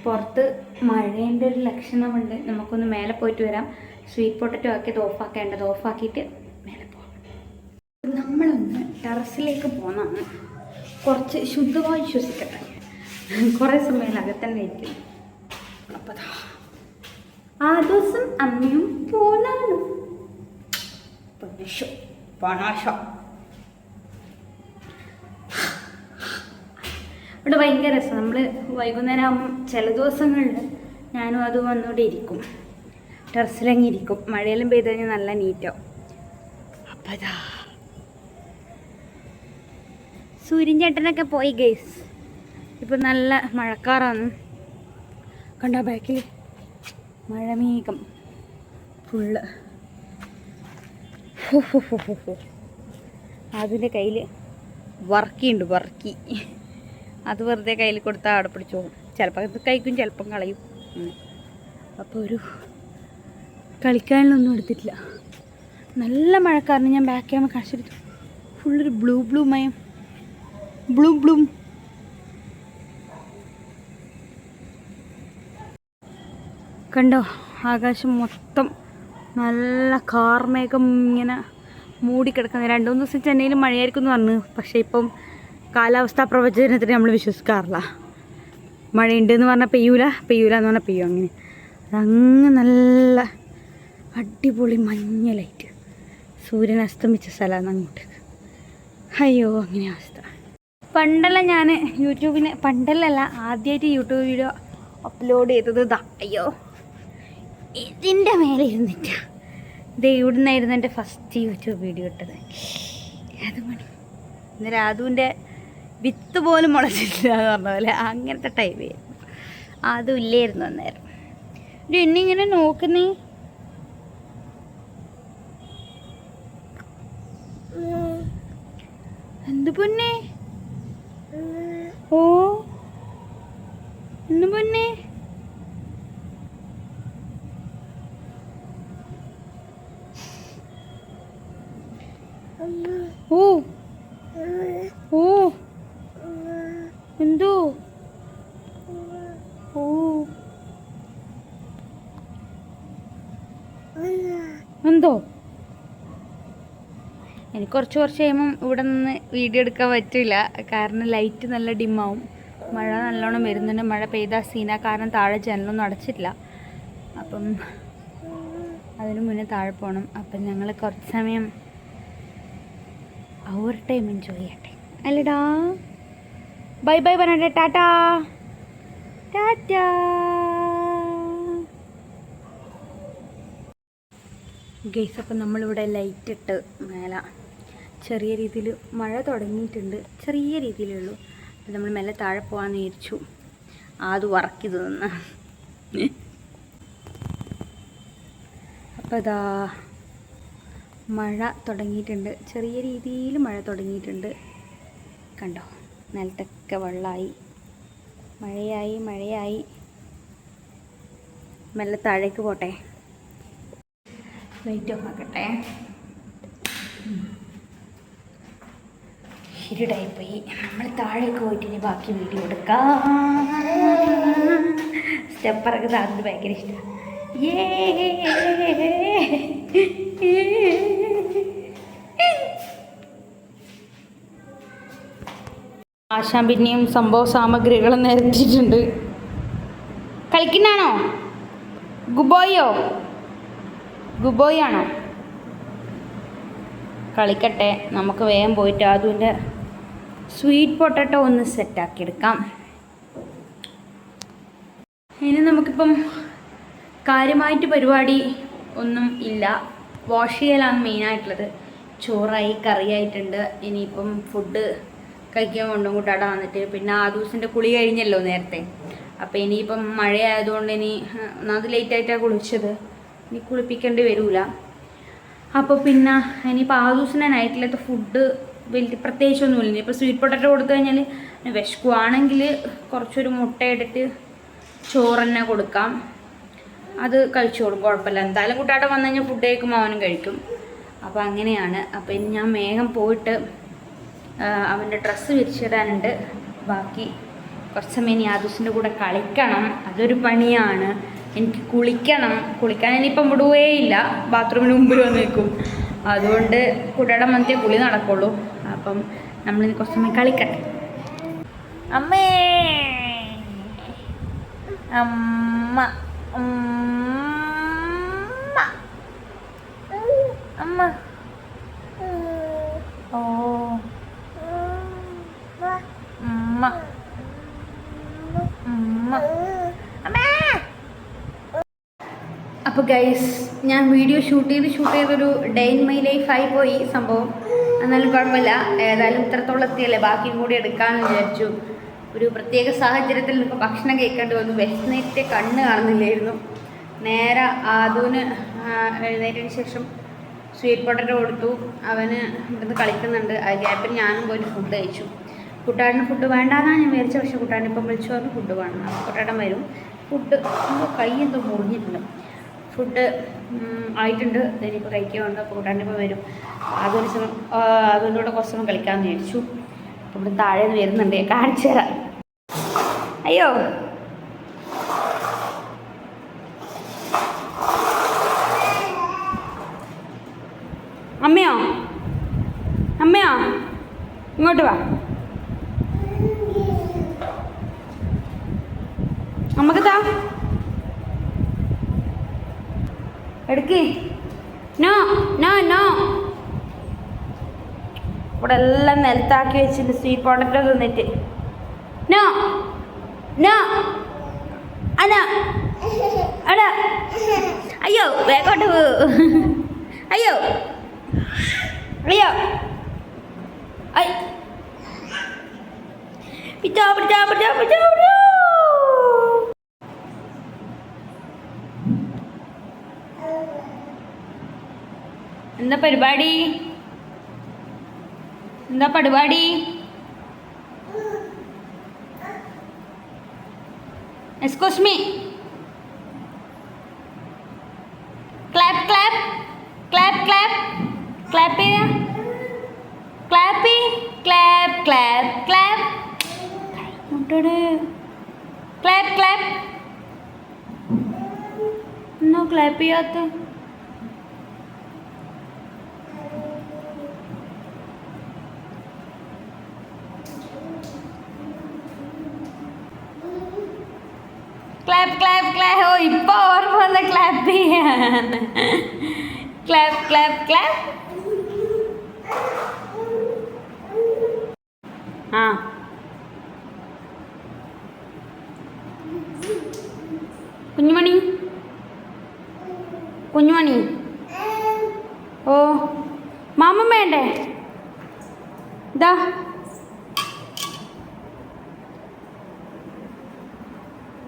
S1: പുറത്ത് മഴേൻ്റെ ഒരു ലക്ഷണമുണ്ട്. നമുക്കൊന്ന് മേലെ പോയിട്ട് വരാം. സ്വീറ്റ് പൊട്ടറ്റോ ആക്കിയത് ഓഫാക്കേണ്ടത്, ഓഫാക്കിയിട്ട് മേലെ പോകാം. നമ്മളൊന്ന് ടെറസിലേക്ക് പോകുന്നതാണ്. കുറച്ച് ശുദ്ധമായി ശ്വസിക്കട്ടെ. കുറേ സമയം അകത്തന്നെ ഇരിക്കും. അപ്പോൾ ആ ദിവസം അമ്മയും പോലാണ്. പണാശോ ഇവിടെ ഭയങ്കര രസം. നമ്മൾ വൈകുന്നേരം ആകുമ്പം ചില ദിവസങ്ങളിൽ ഞാനും അത് വന്നുകൊണ്ട് ഇരിക്കും, ടെറസിലങ്ങ് ഇരിക്കും. മഴയെല്ലാം പെയ്ത് കഴിഞ്ഞാൽ നല്ല നീറ്റാവും. അപ്പം അതാ സൂര്യൻ ചേട്ടനൊക്കെ പോയി ഗൈസ്. ഇപ്പം നല്ല മഴക്കാറാണ്. കണ്ടോ ബാക്കിൽ മഴമേഘം ഫുള്ള്. അതിൻ്റെ കയ്യിൽ വർക്കിയുണ്ട്, വർക്കി. അത് വെറുതെ കയ്യിൽ കൊടുത്താൽ അവിടെ പിടിച്ചു പോകും. ചിലപ്പോൾ അത് കഴിക്കും, ചിലപ്പം കളയും. അപ്പോൾ ഒരു കളിക്കാനൊന്നും എടുത്തിട്ടില്ല. നല്ല മഴക്കാരന് ഞാൻ ബാക്ക് ക്യാമറ കാണിച്ചിട്ട് ഫുള്ളൊരു ബ്ലൂ മയം ബ്ലൂ കണ്ടോ, ആകാശം മൊത്തം നല്ല കാർമേഘം ഇങ്ങനെ മൂടിക്കിടക്കുന്നത്. 2-3 ദിവസം ചെന്നൈയിൽ മഴയായിരിക്കും എന്ന് പറഞ്ഞു. പക്ഷേ ഇപ്പം കാലാവസ്ഥാ പ്രവചനത്തിന് നമ്മൾ വിശ്വസിക്കാറില്ല. മഴയുണ്ടെന്ന് പറഞ്ഞാൽ പെയ്യൂല എന്ന് പറഞ്ഞാൽ പെയ്യും. അങ്ങനെ അതങ്ങ് നല്ല അടിപൊളി മഞ്ഞ ലൈറ്റ്, സൂര്യൻ അസ്തമിച്ച സ്ഥലമാണ് അങ്ങോട്ട്. അയ്യോ, അങ്ങനെ അവസ്ഥ. പണ്ടെല്ലാം ഞാൻ ആദ്യമായിട്ട് യൂട്യൂബ് വീഡിയോ അപ്ലോഡ് ചെയ്തത് അയ്യോ ഇതിൻ്റെ മേലെ ഇരുന്നിട്ട. ഇവിടുന്നായിരുന്നു എൻ്റെ ഫസ്റ്റ് യൂട്യൂബ് വീഡിയോ ഇട്ടത്. അത് മണി അന്നേരം അതുവിൻ്റെ വിത്ത് പോലും മുളച്ചിട്ടില്ല എന്ന് പറഞ്ഞ പോലെ അങ്ങനത്തെ ടൈമായിരുന്നു. അതും ഇല്ലായിരുന്നു അന്നേരം. എന്നിങ്ങനെ നോക്കുന്നേ, എന്ത് പൊന്നെ, ഓ എന്ത് പൊന്നെ, ഓ ഓ എന്തോ ഓ എന്തോ. എനിക്ക് കുറച്ച് കഴിയുമ്പം ഇവിടെ നിന്ന് വീഡിയോ എടുക്കാൻ പറ്റില്ല. കാരണം ലൈറ്റ് നല്ല ഡിമ്മാവും. മഴ നല്ലോണം വരുന്നുണ്ട്. മഴ പെയ്താൽ സീന, കാരണം താഴെ ജനലൊന്നും അടച്ചിട്ടില്ല. അപ്പം അതിന് മുന്നേ താഴെ പോകണം. അപ്പം ഞങ്ങൾ കുറച്ച് സമയം അവർ ടൈം എൻജോയ് ചെയ്യട്ടെ അല്ലടാ. ബൈ ബൈ പറഞ്ഞേ, ടാറ്റാ ടാറ്റാ. ഗൈസ്, അപ്പം നമ്മളിവിടെ ലൈറ്റ് ഇട്ട് മേലെ ചെറിയ രീതിയിൽ മഴ തുടങ്ങിയിട്ടുണ്ട്. ചെറിയ രീതിയിലുള്ളൂ. അപ്പം നമ്മൾ മെല്ലെ താഴെ പോകാമെന്ന് വിചാരിച്ചു. അത് വറക്കി തിന്ന. അപ്പോൾ ഇതാ മഴ തുടങ്ങിയിട്ടുണ്ട്. ചെറിയ രീതിയിൽ മഴ തുടങ്ങിയിട്ടുണ്ട്. കണ്ടോ, നിലത്തൊക്കെ വെള്ളമായി. മഴയായി. മെല്ലെ താഴേക്ക് പോട്ടെ. ലൈറ്റ് ഓഫ് ആക്കട്ടെ. ഇരുടായിപ്പോയി. നമ്മൾ താഴേക്ക് പോയിട്ട് ഇനി ബാക്കി വീഡിയോ എടുക്കാം. സ്റ്റെപ്പറൊക്കെ സാറിന് ഭയങ്കര ഇഷ്ടമാണ്. ആശാൻ പിന്നെയും സംഭവ സാമഗ്രികളും നിരത്തിയിട്ടുണ്ട്. കളിക്കുന്നാണോ? ഗുബോയ് ആണോ? കളിക്കട്ടെ. നമുക്ക് വേഗം പോയിട്ട് അതിൻ്റെ സ്വീറ്റ് പൊട്ടറ്റോ ഒന്ന് സെറ്റാക്കി എടുക്കാം. ഇനി നമുക്കിപ്പം കാര്യമായിട്ട് പരിപാടി ഒന്നും ഇല്ല. വാഷ് ചെയ്യലാണ് മെയിനായിട്ടുള്ളത്. ചോറായി, കറിയായിട്ടുണ്ട്. ഇനിയിപ്പം ഫുഡ് കഴിക്കാൻ കൊണ്ടുകൂട്ടാടെ വന്നിട്ട്, പിന്നെ ആ ദിവസത്തിൻ്റെ കുളി കഴിഞ്ഞല്ലോ നേരത്തെ. അപ്പോൾ ഇനിയിപ്പം മഴയായതുകൊണ്ട് ഇനി അത് ലേറ്റായിട്ടാണ് കുളിച്ചത്. ഇനി കുളിപ്പിക്കേണ്ടി വരില്ല. അപ്പോൾ പിന്നെ ഇനിയിപ്പോൾ ആ ദിവസം നൈറ്റിലത്തെ ഫുഡ് വലിയ പ്രത്യേകിച്ചൊന്നുമില്ല. ഇനിയിപ്പോൾ സ്വീറ്റ് പൊട്ടറ്റോ കൊടുത്തു കഴിഞ്ഞാൽ വിശക്കുവാണെങ്കിൽ കുറച്ചൊരു മുട്ട എടുത്ത് ചോറ് തന്നെ കൊടുക്കാം. അത് കഴിച്ചോളും, കുഴപ്പമില്ല. എന്തായാലും കുട്ടാട്ടം വന്നു കഴിഞ്ഞാൽ ഫുഡ് കഴിക്കുമ്പോൾ അവനും കഴിക്കും. അപ്പോൾ അങ്ങനെയാണ്. അപ്പോൾ ഇനി ഞാൻ വേഗം പോയിട്ട് അവൻ്റെ ഡ്രസ്സ് വിരിച്ചിടാനുണ്ട്. ബാക്കി കുറച്ച് സമയം ഇനി ആദൂസിൻ്റെ കൂടെ കളിക്കണം. അതൊരു പണിയാണ്. എനിക്ക് കുളിക്കാൻ ഇനിയിപ്പം വിടുകയില്ല. ബാത്റൂമിന് മുമ്പിൽ വന്ന് നിൽക്കും. അതുകൊണ്ട് കുട്ടിയുടെ മധ്യേ കുളി നടക്കുള്ളൂ. അപ്പം നമ്മളിനി കുറച്ച് സമയം കളിക്കട്ടെ. അമ്മേ, അമ്മ അമ്മ ഓ അമ്മ അമ്മ അമ്മേ. അപ്പോൾ ഗൈസ്, ഞാൻ വീഡിയോ ഷൂട്ട് ചെയ്തൊരു ഡേ ഇൻ മൈ ലൈഫായി പോയി സംഭവം. എന്നാലും കുഴപ്പമില്ല. ഏതായാലും ഇത്രത്തോളം എത്തിയല്ലേ, ബാക്കിയും കൂടി എടുക്കാമെന്ന് വിചാരിച്ചു. ഒരു പ്രത്യേക സാഹചര്യത്തിൽ നമുക്ക് ഭക്ഷണം കഴിക്കേണ്ടി വന്നു. വിശന്നിട്ട് കണ്ണ് കാണുന്നില്ലായിരുന്നു. നേരെ ആദൂന് എഴുന്നേറ്റതിന് ശേഷം സ്വീറ്റ് പൊട്ടറ്റോ കൊടുത്തു. അവന് ഇവിടുന്ന് കളിക്കുന്നുണ്ട്. ആ ഗ്യാപ്പിൽ ഞാനും പോയിട്ട് ഫുഡ് കഴിച്ചു. കുട്ടാടിന് ഫുഡ് വേണ്ടാന്നാണ് ഞാൻ വിചാരിച്ചത്. പക്ഷേ കുട്ടാടിന് ഇപ്പം വിളിച്ചു പറഞ്ഞു ഫുഡ് വേണം. കുട്ടാടൻ വരും. ഫുഡ് എന്തോ കൈ എന്തോ മുറിഞ്ഞിട്ടുണ്ട്. ഫുഡ് ആയിട്ടുണ്ട്. ഇനിയിപ്പോൾ കഴിക്കുന്നുണ്ട്. അപ്പോൾ കൂട്ടാണ്ടിപ്പോൾ വരും. അതൊരു സമയം അതിൻ്റെ കൂടെ കുറച്ച് സമയം കളിക്കാമെന്ന് വിചാരിച്ചു. അപ്പോൾ ഇവിടെ താഴെ നിന്ന് വരുന്നുണ്ട്, കാണിച്ചു തരാം. അയ്യോ അമ്മയോ അമ്മയോ ഇങ്ങോട്ട് വാ. അമ്മക്ക് താ എടുക്ക്. No no no. ഇവിടെ എല്ലാം നിലത്താക്കി വെച്ചിട്ട് സ്വീറ്റ് പൊട്ടറ്റോ തിന്നിട്ട്. നോ നോ അന അട. അയ്യോ വേഗോട്ട് പോ. അയ്യോ അയ്യോ ഐ പിച്ചാ പിച്ചാ പിച്ചാ പിച്ചാ. എന്താ പരിപാടി? എന്താ പരിപാടി? Excuse me. Clap clap clap clap clap ചെയ്യാ. ക്ലാപ്പി ക്ലാപ്പ് ക്ലാപ്പ് ക്ലാപ്പ് മുട്ടോട് ക്ലാപ്പ് ക്ലാപ്പ്. എന്നാ ക്ലാപ്പ് ചെയ്യാത്ത? Clap clap clap. ഓ ഇപ്പോൾ ഓർമ്മ വന്ന ക്ലാപ്പ് ചെയ്യാൻ. Clap clap clap. ആ കുഞ്ഞുമണി കുഞ്ഞുമണി. ഓ മാമ വേണ്ടേ? ഇതാ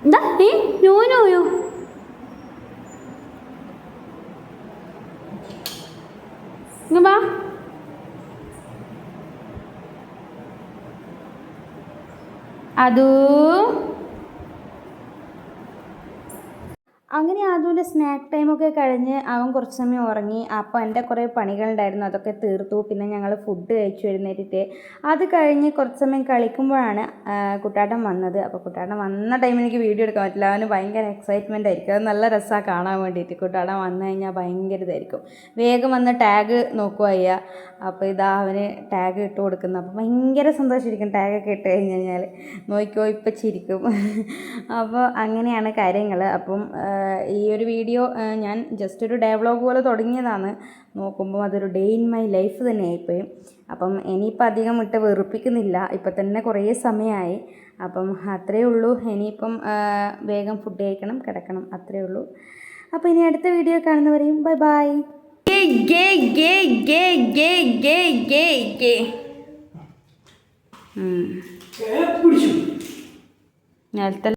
S1: എന്താ ഏ നോനോയോ? വാ. അതൂ അങ്ങനെ അതുപോലെ സ്നാക്ക് ടൈമൊക്കെ കഴിഞ്ഞ് അവൻ കുറച്ച് സമയം ഉറങ്ങി. അപ്പോൾ എൻ്റെ കുറേ പണികളുണ്ടായിരുന്നു, അതൊക്കെ തീർത്തു. പിന്നെ ഞങ്ങൾ ഫുഡ് കഴിച്ചു എഴുന്നേറ്റിട്ട്. അത് കഴിഞ്ഞ് കുറച്ച് സമയം കളിക്കുമ്പോഴാണ് കുട്ടാട്ടൻ വന്നത്. അപ്പോൾ കുട്ടാട്ടൻ വന്ന ടൈമിൽ എനിക്ക് വീഡിയോ എടുക്കാൻ പറ്റില്ല. അവന് ഭയങ്കര എക്സൈറ്റ്മെൻ്റ് ആയിരിക്കും. അത് നല്ല രസമാണ് കാണാൻ വേണ്ടിയിട്ട്. കുട്ടാട്ടൻ വന്നു കഴിഞ്ഞാൽ ഭയങ്കര ഇതായിരിക്കും. വേഗം വന്ന് ടാഗ് നോക്കുക ചെയ്യുക. അപ്പോൾ ഇതാ അവന് ടാഗ് ഇട്ട് കൊടുക്കുന്നു. അപ്പോൾ ഭയങ്കര സന്തോഷമായിരിക്കും ടാഗൊക്കെ ഇട്ട് കഴിഞ്ഞ് കഴിഞ്ഞാൽ. നോക്കിക്കോ ഇപ്പം ചിരിക്കും. അപ്പോൾ അങ്ങനെയാണ് കാര്യങ്ങൾ. അപ്പം ഈ ഒരു വീഡിയോ ഞാൻ ജസ്റ്റ് ഒരു ഡേ വ്ലോഗ് പോലെ തുടങ്ങിയതാണ്. നോക്കുമ്പോൾ അതൊരു ഡേ ഇൻ മൈ ലൈഫ് തന്നെയായിപ്പോയി. അപ്പം ഇനിയിപ്പോൾ അധികം ഇട്ട് വെറുപ്പിക്കുന്നില്ല. ഇപ്പം തന്നെ കുറേ സമയമായി. അപ്പം അത്രയേ ഉള്ളൂ. ഇനിയിപ്പം വേഗം ഫുഡ് കഴിക്കണം, കിടക്കണം, അത്രയേ ഉള്ളൂ. അപ്പോൾ ഇനി അടുത്ത വീഡിയോ കാണുന്നവരെയും ബൈ ബൈ. നേരത്തെ